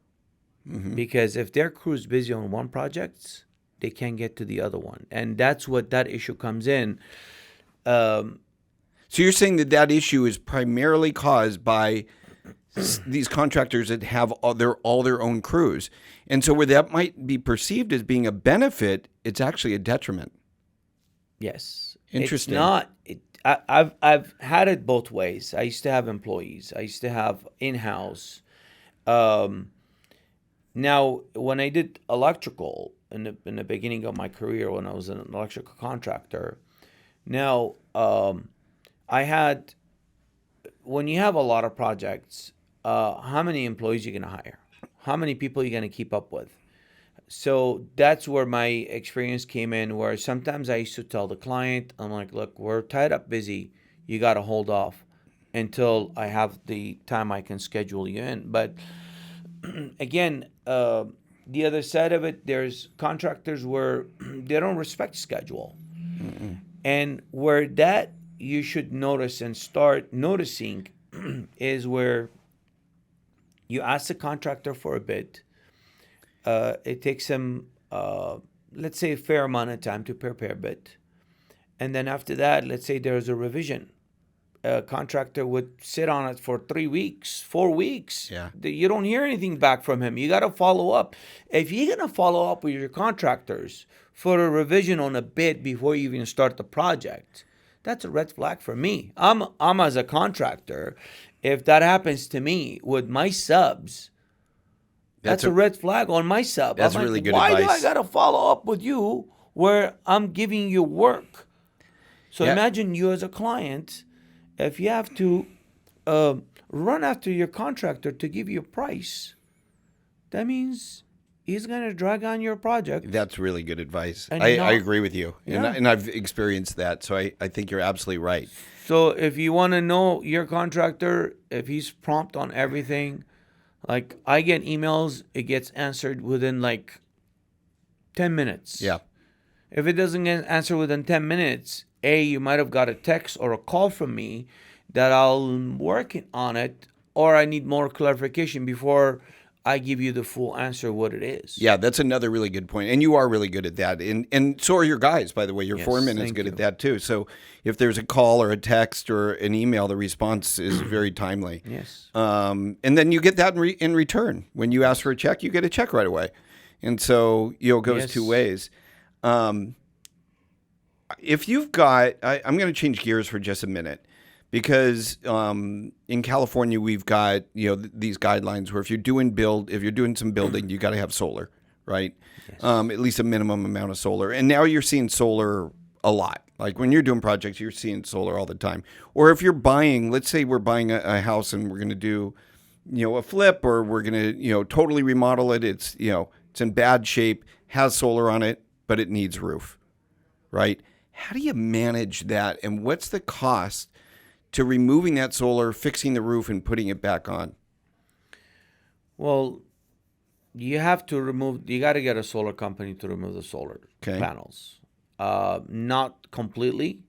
Mm-hmm. Because if their crew is busy on one project, they can't get to the other one. And that's what that issue comes in. So you're saying that that issue is primarily caused by these contractors that have all their own crews. And so where that might be perceived as being a benefit, it's actually a detriment. Yes. Interesting. It's not. I've had it both ways. I used to have employees. I used to have in-house. Now, when I did electrical in the beginning of my career, when I was an electrical contractor, now I had, when you have a lot of projects, how many employees you're gonna hire? How many people you're gonna keep up with? So that's where my experience came in, where sometimes I used to tell the client, I'm like, look, we're tied up busy. You got to hold off until I have the time I can schedule you in. But again, the other side of it, there's contractors where they don't respect schedule. And where that you should notice and start noticing is where you ask the contractor for a bid. It takes him, let's say, a fair amount of time to prepare a bid. And then after that, let's say there's a revision. A contractor would sit on it for 3 weeks, 4 weeks. Yeah. You don't hear anything back from him. You got to follow up. If you're going to follow up with your contractors for a revision on a bid before you even start the project, that's a red flag for me. I'm as a contractor, if that happens to me with my subs, that's a red flag on my sub. That's I'm like, really good why advice. do I got to follow up with you where I'm giving you work? So Yeah. imagine you as a client, if you have to run after your contractor to give you a price, that means he's going to drag on your project. That's really good advice. And I agree with you. Yeah. And I've experienced that. So I think you're absolutely right. So if you want to know your contractor, if he's prompt on everything, like I get emails, it gets answered within like 10 minutes. Yeah. If it doesn't get answered within 10 minutes, you might have got a text or a call from me that I'm working on it, or I need more clarification before I give you the full answer what it is. Yeah, that's another really good point. And you are really good at that. And so are your guys, by the way. Your Yes, foreman is thank good you. at that too. So if there's a call or a text or an email, the response is very timely. Yes. And then you get that in return. When you ask for a check, you get a check right away. And so, it goes Yes. two ways. If you've got, I'm going to change gears for just a minute, because in California we've got these guidelines where if you're doing some building, you got to have solar, right? Yes. At least a minimum amount of solar. And now you're seeing solar a lot. Like when you're doing projects, you're seeing solar all the time. Or if you're buying, let's say we're buying a house and we're going to do, a flip, or we're going to totally remodel it. It's it's in bad shape, has solar on it, but it needs roof, right? How do you manage that, and what's the cost to removing that solar, fixing the roof, and putting it back on? Well, you got to get a solar company to remove the solar panels. Not completely.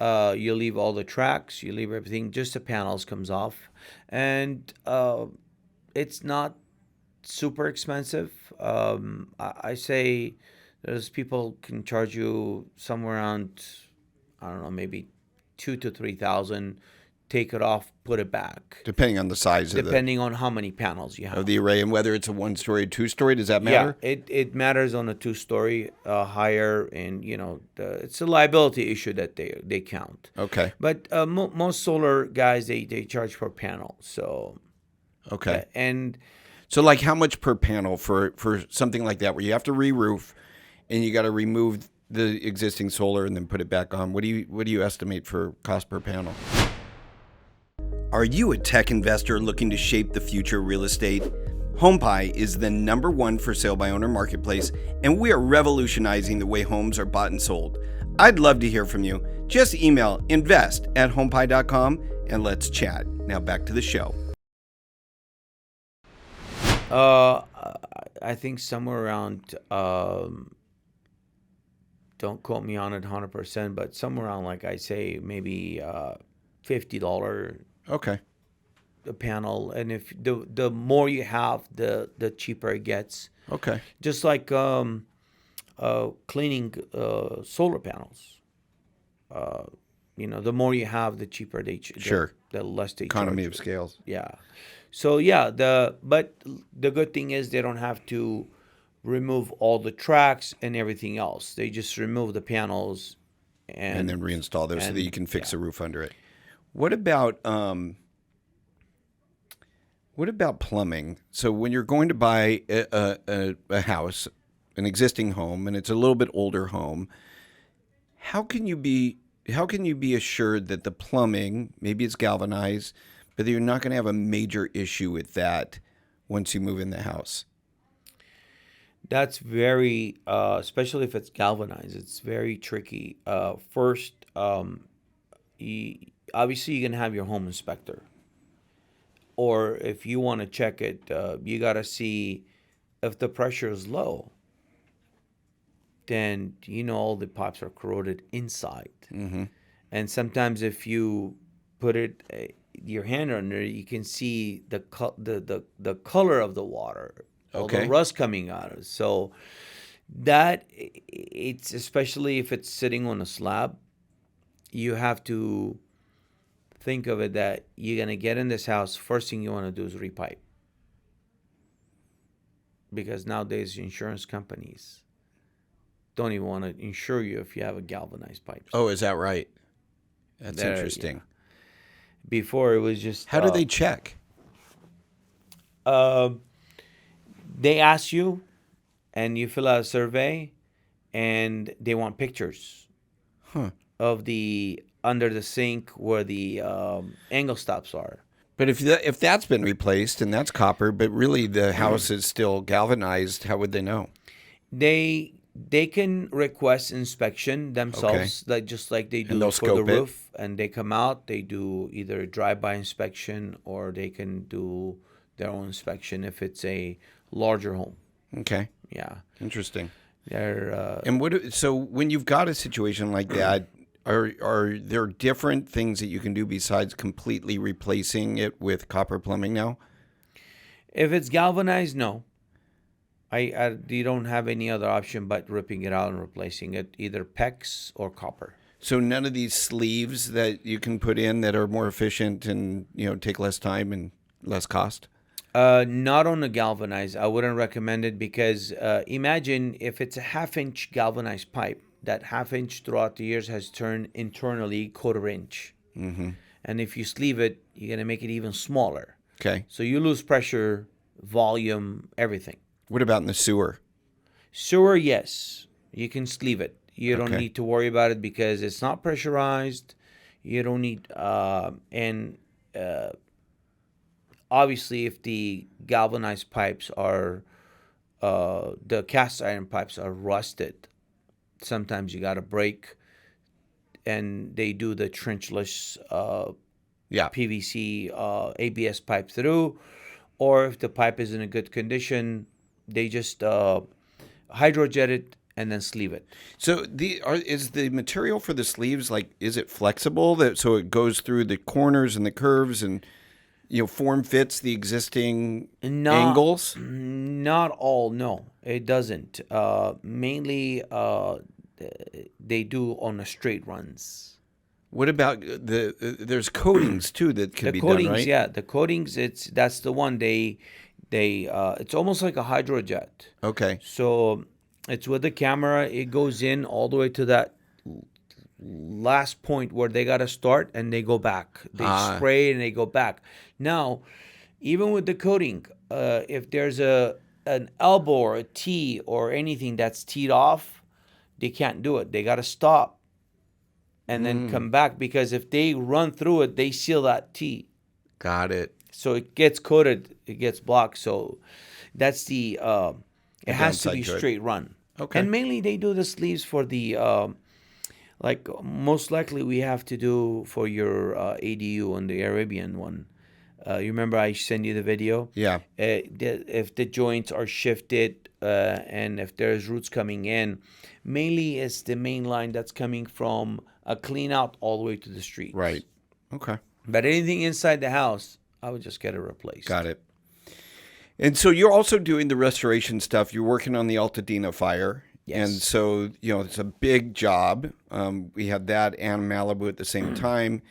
You leave all the tracks, you leave everything, just the panels comes off. And it's not super expensive. I say there's people can charge you somewhere around, I don't know, maybe 2,000 to 3,000. Take it off, put it back. Depending on the size Depending on how many panels you have. of the array, and whether it's a 1-story, 2-story, does that matter? Yeah, it matters on a 2-story higher, and it's a liability issue that they count. Okay. But most solar guys they charge per panel. So okay. And so like how much per panel for something like that, where you have to re-roof and you got to remove the existing solar and then put it back on? What do you estimate for cost per panel? Are you a tech investor looking to shape the future of real estate? HomePie is the #1 for sale by owner marketplace, and we are revolutionizing the way homes are bought and sold. I'd love to hear from you. Just email invest@homepie.com and let's chat. Now back to the show. I think somewhere around, don't quote me on it 100%, but somewhere around, like I say, maybe $50 Okay. a panel. And if the more you have, the cheaper it gets. Okay. Just like cleaning solar panels. the more you have, the cheaper Sure. the less they Economy charge of you. scales. Yeah. So yeah, but the good thing is they don't have to remove all the tracks and everything else. They just remove the panels And then reinstall those so that you can fix yeah. the roof under it. What about plumbing? So when you're going to buy a house, an existing home, and it's a little bit older home, how can you be assured that the plumbing, maybe it's galvanized, but that you're not going to have a major issue with that once you move in the house? That's very, especially if it's galvanized, it's very tricky. First, obviously you're gonna have your home inspector, or if you want to check it, you gotta see if the pressure is low. Then all the pipes are corroded inside, and sometimes if you put your hand under it, you can see the color of the water. All the rust coming out of it. So that it's, especially if it's sitting on a slab, you have to think of it that you're going to get in this house, first thing you want to do is repipe. Because nowadays insurance companies don't even want to insure you if you have a galvanized pipe. Oh, is that right? That's interesting. Yeah. Before it was just... How do they check? They ask you, and you fill out a survey, and they want pictures of the under the sink where the angle stops are. But if that's been replaced and that's copper, but really the house is still galvanized, how would they know? They can request inspection themselves, just like they do for the roof, and they come out. They do either a drive-by inspection or they can do their own inspection if it's a larger home. Okay. Yeah. Interesting. They're, so when you've got a situation like that, are there different things that you can do besides completely replacing it with copper plumbing now? If it's galvanized, no. You don't have any other option but ripping it out and replacing it, either PEX or copper. So none of these sleeves that you can put in that are more efficient and take less time and less cost? Not on the galvanized. I wouldn't recommend it because imagine if it's a half-inch galvanized pipe, that half-inch throughout the years has turned internally quarter-inch. Mm-hmm. And if you sleeve it, you're going to make it even smaller. Okay. So you lose pressure, volume, everything. What about in the sewer? Sewer, yes. You can sleeve it. You don't need to worry about it because it's not pressurized. You don't need... obviously, if the galvanized pipes are, the cast iron pipes are rusted, sometimes you got to break, and they do the trenchless PVC ABS pipe through, or if the pipe is in a good condition, they just hydrojet it and then sleeve it. So is the material for the sleeves, is it flexible so it goes through the corners and the curves and form fits the existing angles? Not all, no. It doesn't. Mainly, they do on the straight runs. What about there's coatings too that can be done, right? Yeah, the coatings. That's the one they it's almost like a hydrojet. Okay. So it's with the camera. It goes in all the way to that last point where they got to start, and they go back. They spray and they go back. Now, even with the coating, if there's an elbow or a tee or anything that's teed off, they can't do it. They got to stop and then come back, because if they run through it, they seal that tee. Got it. So it gets coated, it gets blocked. So that's the it has to be straight run. Okay. And mainly they do the sleeves for the most likely we have to do for your ADU on the Arabian one. You remember I sent you the video? Yeah. If the joints are shifted and if there's roots coming in, mainly it's the main line that's coming from a clean out all the way to the street. Right. Okay. But anything inside the house, I would just get it replaced. Got it. And so you're also doing the restoration stuff. You're working on the Altadena fire, And so, it's a big job. We had that and Malibu at the same time.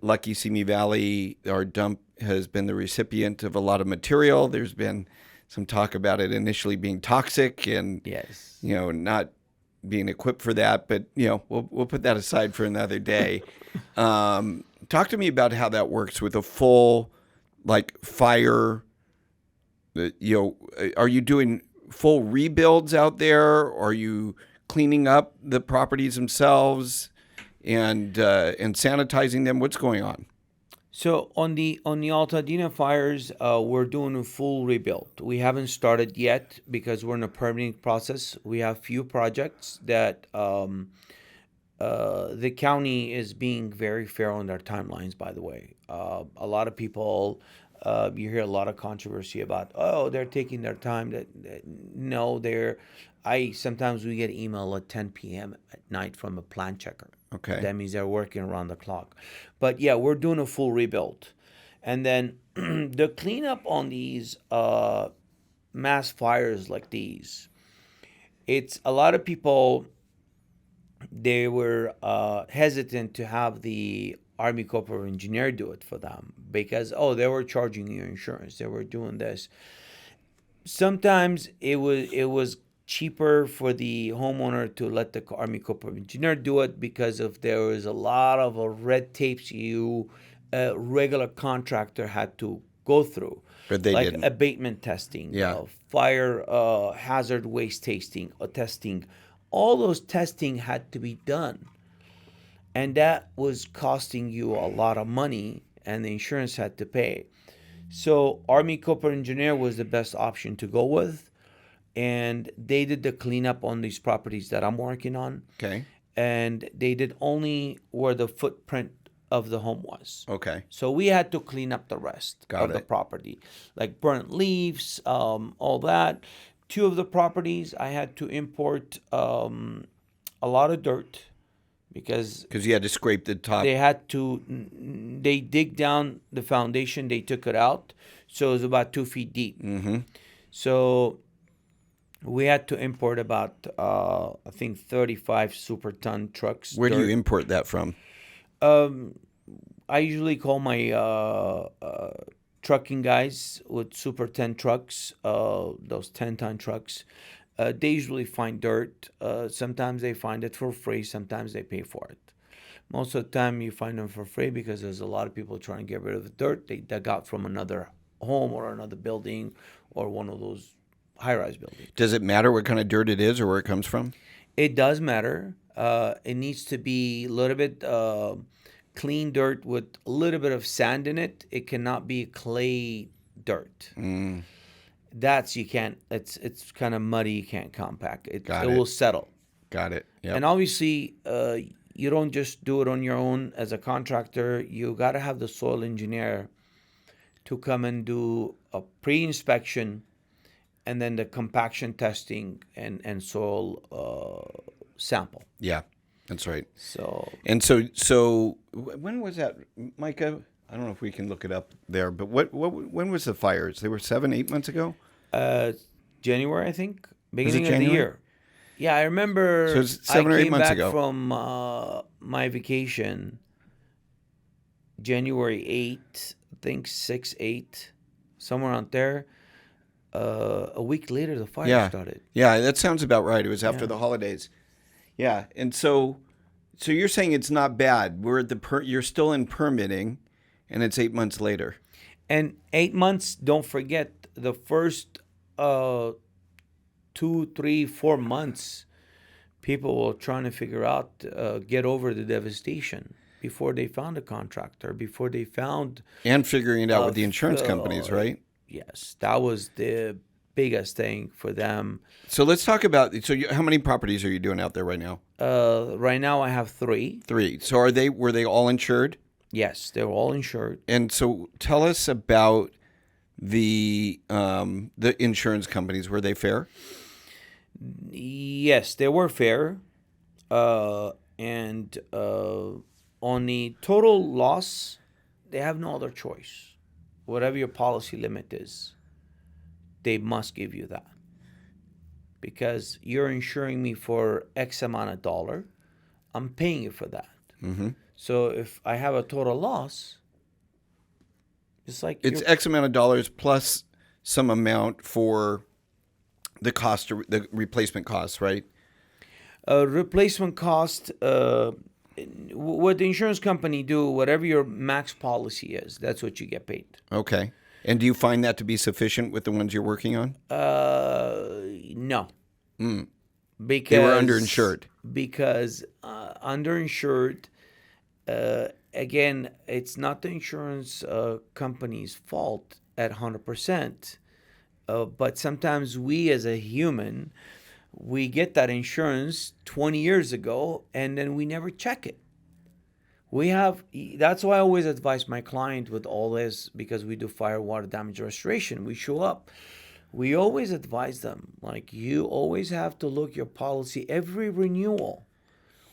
Lucky Simi Valley, our dump, has been the recipient of a lot of material. There's been some talk about it initially being toxic and, not being equipped for that. But, we'll put that aside for another day. Talk to me about how that works with a full, fire. Are you doing full rebuilds out there? Or are you cleaning up the properties themselves and sanitizing them? What's going on? So on the Altadena fires, we're doing a full rebuild. We haven't started yet because we're in a permitting process. We have few projects that the county is being very fair on their timelines, by the way. A lot of people, you hear a lot of controversy about, they're taking their time. No, sometimes we get email at 10 p.m. at night from a plant checker. Okay. That means they're working around the clock. But yeah, we're doing a full rebuild. And then the cleanup on these mass fires like these, it's a lot of people, they were hesitant to have the Army Corps of Engineer do it for them because, they were charging you insurance. They were doing this. Sometimes it was cheaper for the homeowner to let the Army Corps of Engineer do it because there was a lot of red tapes a regular contractor had to go through. But they didn't. Abatement testing, Yeah. Fire hazard waste testing. All those testing had to be done. And that was costing you a lot of money, and the insurance had to pay. So Army Corps of Engineer was the best option to go with. And they did the cleanup on these properties that I'm working on. Okay. And they did only where the footprint of the home was. Okay. So we had to clean up the rest of the property, like burnt leaves, all that. 2 of the properties I had to import a lot of dirt because you had to scrape the top. They dig down the foundation, they took it out. So it was about 2 feet deep. Mm-hmm. So we had to import about, I think, 35 super ton trucks. Where do you import that from? I usually call my trucking guys with super 10 trucks, those 10-ton trucks. They usually find dirt. Sometimes they find it for free. Sometimes they pay for it. Most of the time you find them for free because there's a lot of people trying to get rid of the dirt they dug out from another home or another building or one of those high-rise buildings. Does it matter what kind of dirt it is or where it comes from? It does matter. It needs to be a little bit clean dirt with a little bit of sand in it. It cannot be clay dirt. You can't. It's kind of muddy. You can't compact it. It will settle. Got it. Yep. And obviously, you don't just do it on your own as a contractor. You got to have the soil engineer to come and do a pre-inspection and then the compaction testing and soil sample. Yeah, that's right. So when was that, Micah? I don't know if we can look it up there, but when was the fires? They were 7-8 months ago? January, I think. Beginning of the January? year. Yeah, I remember. So it's 7 or 8 months ago. I came back from my vacation January 8, I think 6, 8, somewhere out there. A week later, the fire started. Yeah, that sounds about right. It was after the holidays. Yeah, and so you're saying it's not bad. We're at you're still in permitting, and it's 8 months later. And 8 months. Don't forget the first 2, 3, 4 months. People were trying to figure out, get over the devastation before they found a contractor, before they found and figuring it out with the insurance companies, right? Yes, that was the biggest thing for them. So let's talk about. How many properties are you doing out there right now? Right now, I have 3. 3. So were they all insured? Yes, they're all insured. And so tell us about the insurance companies. Were they fair? Yes, they were fair. And on the total loss, they have no other choice. Whatever your policy limit is, they must give you that. because you're insuring me for X amount of dollar. I'm paying you for that. Mm-hmm. So if I have a total loss, it's like it's X amount of dollars plus some amount for the cost, the replacement costs, right? Replacement cost. What the insurance company do, whatever your max policy is, that's what you get paid. Okay. And do you find that to be sufficient with the ones you're working on? No. Because They were underinsured. Because underinsured, again, it's not the insurance company's fault at 100%. But sometimes we as a human, we get that insurance 20 years ago and then we never check it. That's why I always advise my client with all this, because we do fire, water damage restoration. We show up. We always advise them, like, you always have to look your policy every renewal,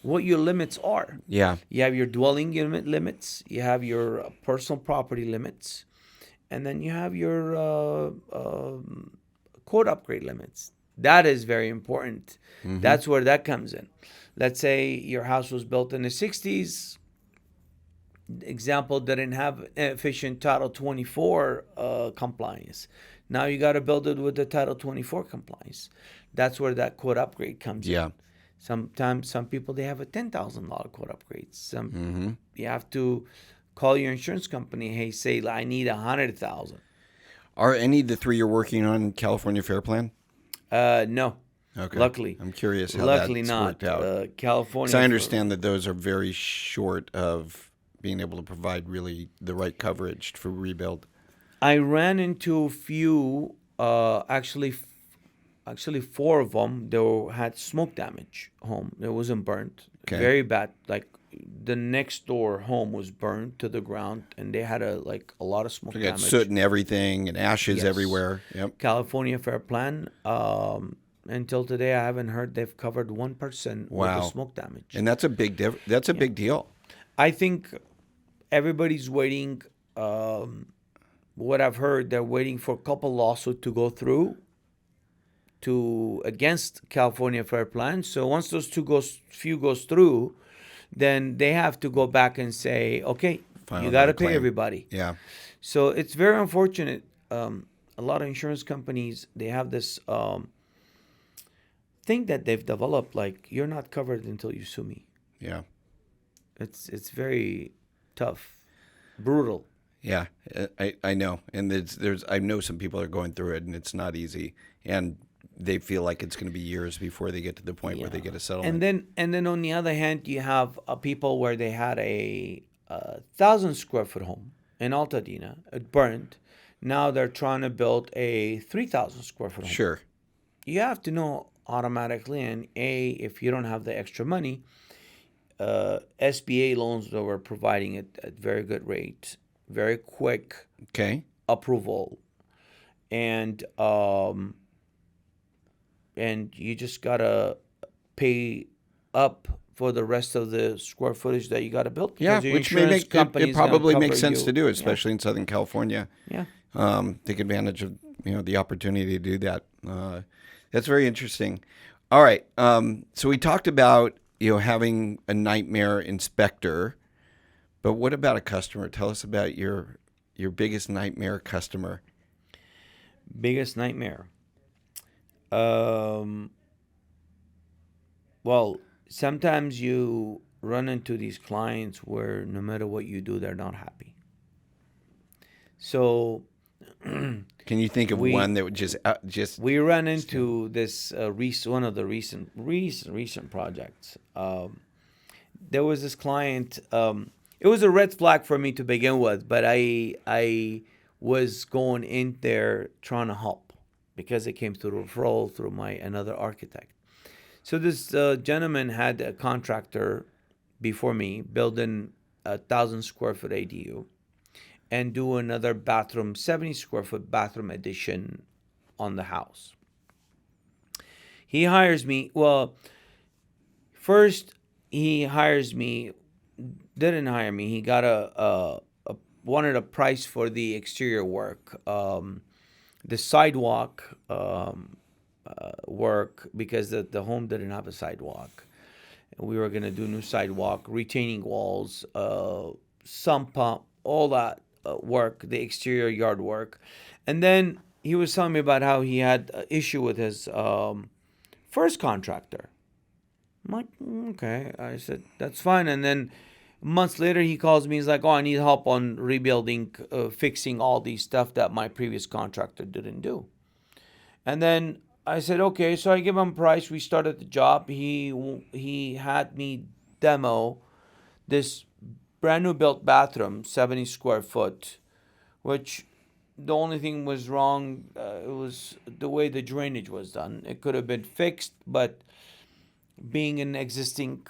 what your limits are. Yeah. You have your dwelling unit limits, you have your personal property limits, and then you have your code upgrade limits. That is very important. Mm-hmm. That's where that comes in. Let's say your house was built in the 60s. Example, didn't have efficient Title 24 compliance. Now you got to build it with the Title 24 compliance. That's where that code upgrade comes in. Yeah. Sometimes some people, they have a $10,000 code upgrade. You have to call your insurance company. Hey, say I need $100,000. Are any of the three you're working on California Fair Plan? No. Okay. Luckily. I'm curious how Luckily that's not. worked out. California. So I understand that those are very short of being able to provide really the right coverage for rebuild. I ran into a few, actually 4 of them. They had smoke damage home. It wasn't burnt. Okay. Very bad. Like the next door home was burned to the ground, and they had a lot of smoke So you got damage. soot and everything and ashes Yes. everywhere. Yep. California Fair Plan. Until today, I haven't heard they've covered one person with the smoke damage. And that's a big big deal. I think everybody's waiting. What I've heard, they're waiting for a couple lawsuits to go through against California Fair Plan. So once those few goes through, then they have to go back and say, okay, File you got to another pay claim. everybody. Yeah. So it's very unfortunate. A lot of insurance companies, they have this thing that they've developed, like, you're not covered until you sue me. Yeah. It's very tough, brutal. Yeah, I know, and there's I know some people are going through it, and it's not easy, and they feel like it's going to be years before they get to the point where they get a settlement. And then on the other hand, you have people where they had a 1,000 square foot home in Altadena. It burned. Now they're trying to build a 3,000 square foot home. Sure. You have to know automatically, and if you don't have the extra money, SBA loans that were providing it at very good rate, very quick approval, and you just gotta pay up for the rest of the square footage that you gotta build. Yeah, Your which may insurance make company it is gonna probably cover makes sense you. to do, especially in Southern California. Yeah. Take advantage of the opportunity to do that. That's very interesting. All right. So we talked about having a nightmare inspector, but what about a customer? Tell us about your biggest nightmare customer. Biggest nightmare. Well, sometimes you run into these clients where no matter what you do, they're not happy. So, can you think of one that would just we ran into this one of the recent projects. There was this client. It was a red flag for me to begin with, but I was going in there trying to help because it came through referral through another architect. So this gentleman had a contractor before me building 1,000 square foot ADU and do another bathroom, 70 square foot bathroom addition on the house. He hires me. Well, first he hires me. Didn't hire me. He got wanted a price for the exterior work. The sidewalk, work because the home didn't have a sidewalk. We were going to do new sidewalk, retaining walls, sump pump, all that work, the exterior yard work. And then he was telling me about how he had an issue with his first contractor. I'm like, okay. I said, that's fine. And then months later, he calls me. He's like, oh, I need help on rebuilding, fixing all these stuff that my previous contractor didn't do. And then I said, okay. So I give him a price. We started the job. He had me demo this brand new built bathroom, 70 square foot, which the only thing was wrong, it was the way the drainage was done. It could have been fixed, but being an existing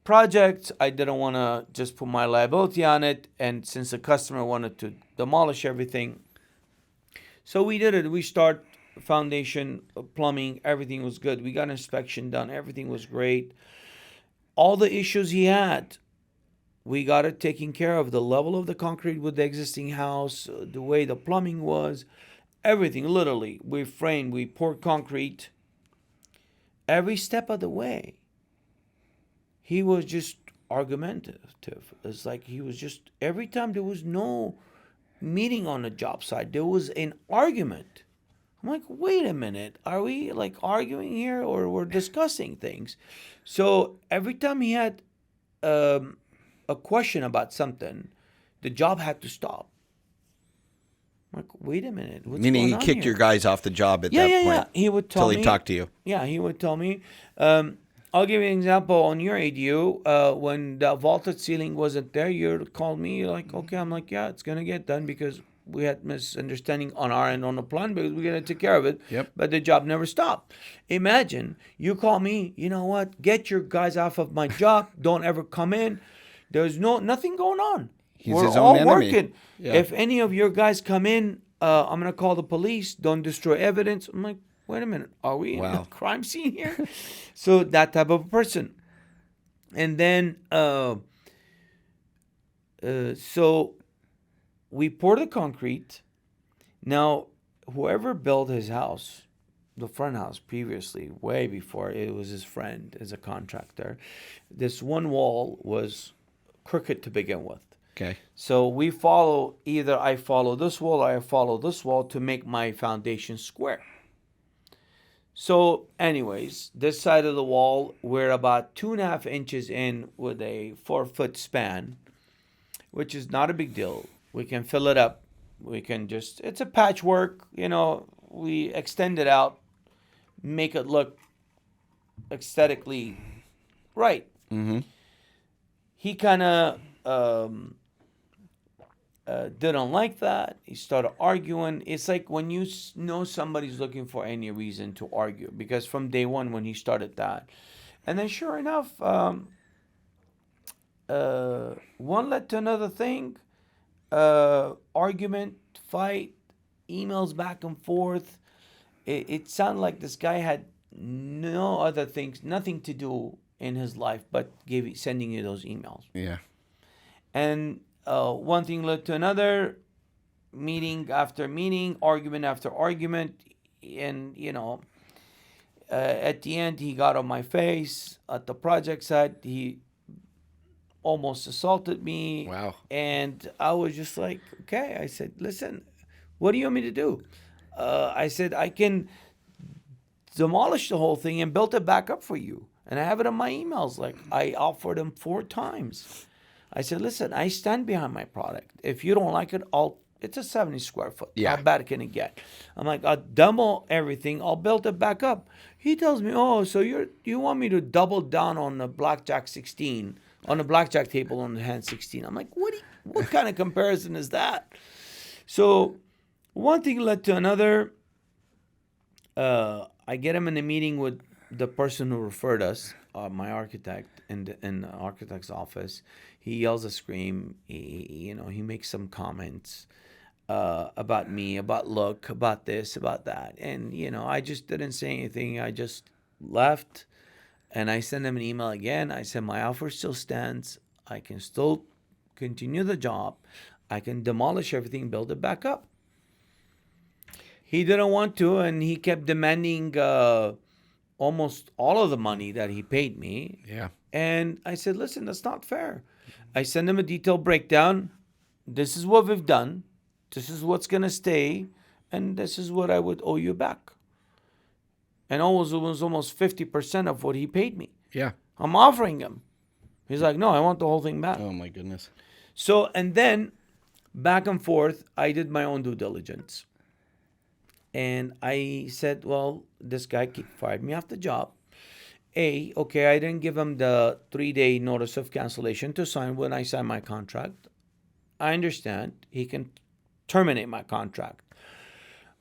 project, I didn't want to just put my liability on it. And since the customer wanted to demolish everything, so we did it. We start foundation, plumbing, everything was good. We got inspection done. Everything was great. All the issues he had, we got it taken care of. The level of the concrete with the existing house, the way the plumbing was, everything, literally. We framed, we poured concrete. Every step of the way, he was just argumentative. It's like he was just, every time there was no meeting on the job site, there was an argument. I'm like, wait a minute, are we like arguing here or we're discussing things? So every time he had a question about something, the job had to stop. I'm like, wait a minute, what's Meaning going he on kicked here? your guys off the job at that point. Yeah. He would tell me. Till he talked to you. Yeah, he would tell me. I'll give you an example on your ADU. When the vaulted ceiling wasn't there, you called me. You're like, okay. I'm like, yeah, it's gonna get done because we had misunderstanding on our end on the plan, because we're gonna take care of it. Yep. But the job never stopped. Imagine you call me. You know what? Get your guys off of my job. Don't ever come in. There's nothing going on. He's We're his all own enemy. working. Yeah. If any of your guys come in, I'm gonna call the police. Don't destroy evidence. I'm like, wait a minute, are we in a crime scene here? So that type of person. And then, so we pour the concrete. Now, whoever built his house, the front house previously, way before, it was his friend as a contractor. This one wall was crooked to begin with. Okay. So we follow, either I follow this wall or I follow this wall to make my foundation square. So anyways, this side of the wall, we're about 2.5 inches in with a 4-foot span, which is not a big deal. We can fill it up. We can just, it's a patchwork, we extend it out, make it look aesthetically right. Mm-hmm. He kind of didn't like that. He started arguing. It's like when you know somebody's looking for any reason to argue, because from day one when he started that. And then sure enough, one led to another thing, argument, fight, emails back and forth. It sounded like this guy had no other things, nothing to do in his life but sending you those emails. Yeah. And one thing led to another, meeting after meeting, argument after argument. And, at the end, he got on my face at the project site. He almost assaulted me. Wow. And I was just like, okay. I said, listen, what do you want me to do? I said, I can demolish the whole thing and build it back up for you. And I have it in my emails. Like, I offered him 4 times. I said, listen, I stand behind my product. If you don't like it, it's a 70 square foot. Yeah. How bad can it get? I'm like, I'll demo everything. I'll build it back up. He tells me, oh, so you want me to double down on the blackjack 16, on the blackjack table on the hand 16. I'm like, what kind of comparison is that? So one thing led to another. I get him in a meeting with the person who referred us, my architect, in the architect's office. He yells a scream. He makes some comments about me, about look, about this, about that. And, I just didn't say anything. I just left. And I sent him an email again. I said, my offer still stands. I can still continue the job. I can demolish everything, build it back up. He didn't want to, and he kept demanding almost all of the money that he paid me. Yeah. And I said, listen, that's not fair. I sent him a detailed breakdown. This is what we've done. This is what's going to stay. And this is what I would owe you back. And it was almost 50% of what he paid me. Yeah. I'm offering him. He's like, no, I want the whole thing back. Oh, my goodness. So, and then back and forth, I did my own due diligence. And I said, well, this guy fired me off the job. Okay, I didn't give him the 3-day notice of cancellation to sign when I signed my contract. I understand. He can terminate my contract.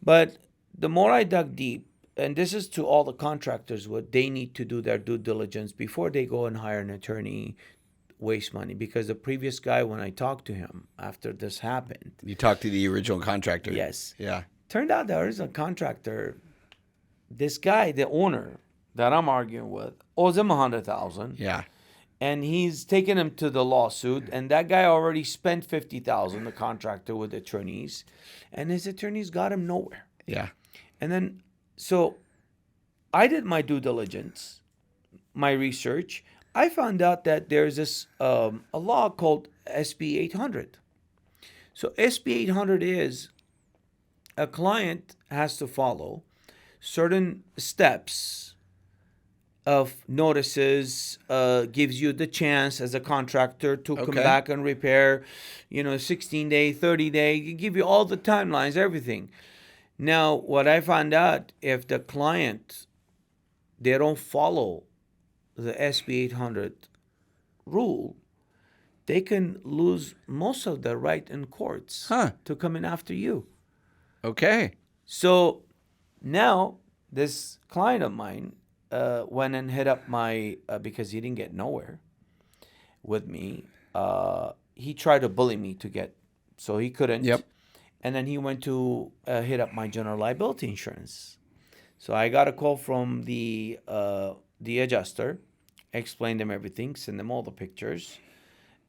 But the more I dug deep, and this is to all the contractors, what they need to do their due diligence before they go and hire an attorney, waste money. Because the previous guy, when I talked to him after this happened. You talked to the original contractor. Yes. Yeah. Turned out there is a contractor. This guy, the owner that I'm arguing with, owes him $100,000. Yeah. And he's taken him to the lawsuit, and that guy already spent $50,000, the contractor, with attorneys, and his attorneys got him nowhere. Yeah. And then, so I did my due diligence, my research. I found out that there's this a law called SB 800. So SB 800 is a client has to follow certain steps of notices, gives you the chance as a contractor to come back and repair, 16-day, 30-day, give you all the timelines, everything. Now, what I found out, if the client, they don't follow the SB 800 rule, they can lose most of their right in courts to come in after you. Okay. So now this client of mine went and hit up my, because he didn't get nowhere with me. He tried to bully me so he couldn't. Yep. And then he went to hit up my general liability insurance. So I got a call from the adjuster, explained him everything, sent them all the pictures.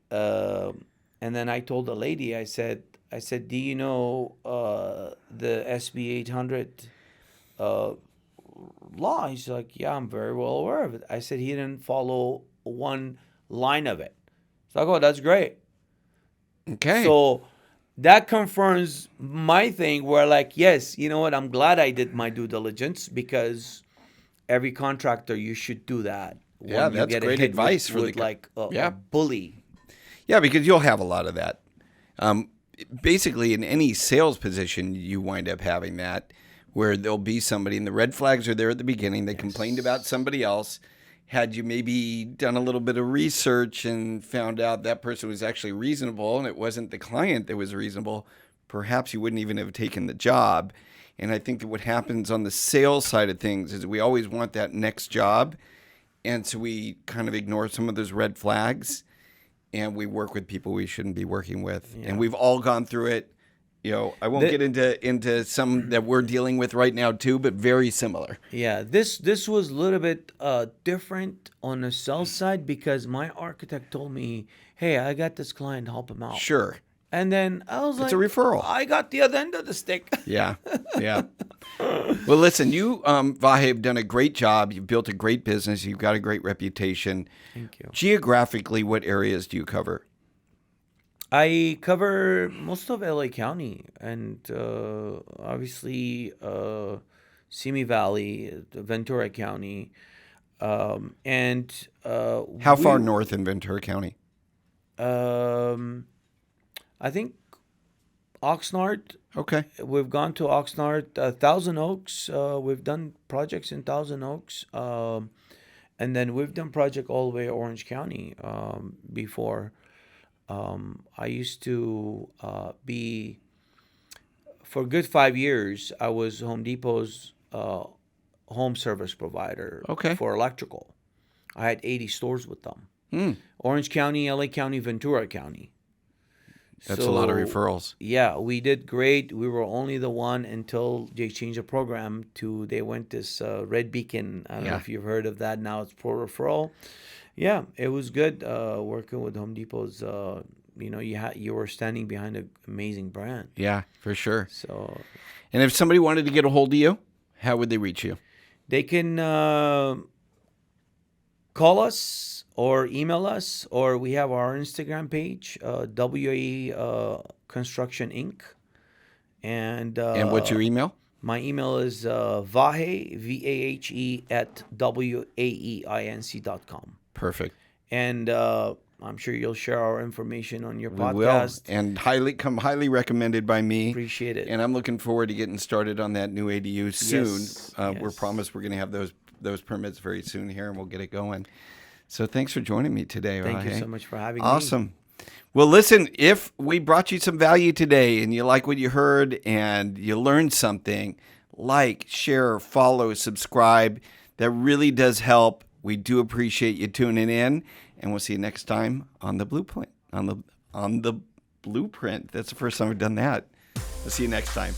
And then I told the lady, I said, do you know the SB 800 law? He's like, yeah, I'm very well aware of it. I said, he didn't follow one line of it. So I go, that's great. Okay. So that confirms my thing where, like, yes, you know what? I'm glad I did my due diligence, because every contractor, you should do that. Yeah, when you that's get great hit advice for with like a bully. Yeah, because you'll have a lot of that. Basically, in any sales position, you wind up having that, where there'll be somebody, and the red flags are there at the beginning. They complained about somebody else. Had you maybe done a little bit of research and found out that person was actually reasonable and it wasn't the client that was reasonable, perhaps you wouldn't even have taken the job. And I think that what happens on the sales side of things is we always want that next job. And so we kind of ignore some of those red flags, and we work with people we shouldn't be working with. Yeah. And we've all gone through it. I won't get into some that we're dealing with right now too, but very similar. Yeah, this was a little bit different on the sales side, because my architect told me, hey, I got this client, help him out. Sure. And then I was it's a referral. I got the other end of the stick. Yeah. Well, listen, you, Vahe, have done a great job. You've built a great business. You've got a great reputation. Thank you. Geographically, what areas do you cover? I cover most of LA County and obviously Simi Valley, Ventura County. How far north in Ventura County? I think Oxnard. Okay. We've gone to Oxnard, Thousand Oaks. We've done projects in Thousand Oaks. And then we've done project all the way Orange County before. I used to be, for a good 5 years, I was Home Depot's home service provider for electrical. I had 80 stores with them. Orange County, LA County, Ventura County. That's a lot of referrals. Yeah, we did great. We were only the one until they changed the program to, they went this Red Beacon. I don't know if you've heard of that. Now it's pro referral. Yeah, it was good working with Home Depot's. You were standing behind an amazing brand. Yeah, for sure. So, And if somebody wanted to get a hold of you, how would they reach you? They can call us or email us, or we have our Instagram page, WA Construction Inc. And what's your email? My email is Vahe, VAHE, at WAEINC.com. Perfect. And I'm sure you'll share our information on your We podcast. will, and highly recommended by me. Appreciate it. And I'm looking forward to getting started on that new ADU soon. Yes, We're yes. promised we're going to have those permits very soon here, and we'll get it going. So thanks for joining me today, Thank you Vahe. so much for having me. Awesome. Well, listen, if we brought you some value today and you like what you heard and you learned something, like, share, follow, subscribe. That really does help. We do appreciate you tuning in, and we'll see you next time on the Blueprint. On the Blueprint. That's the first time we've done that. We'll see you next time.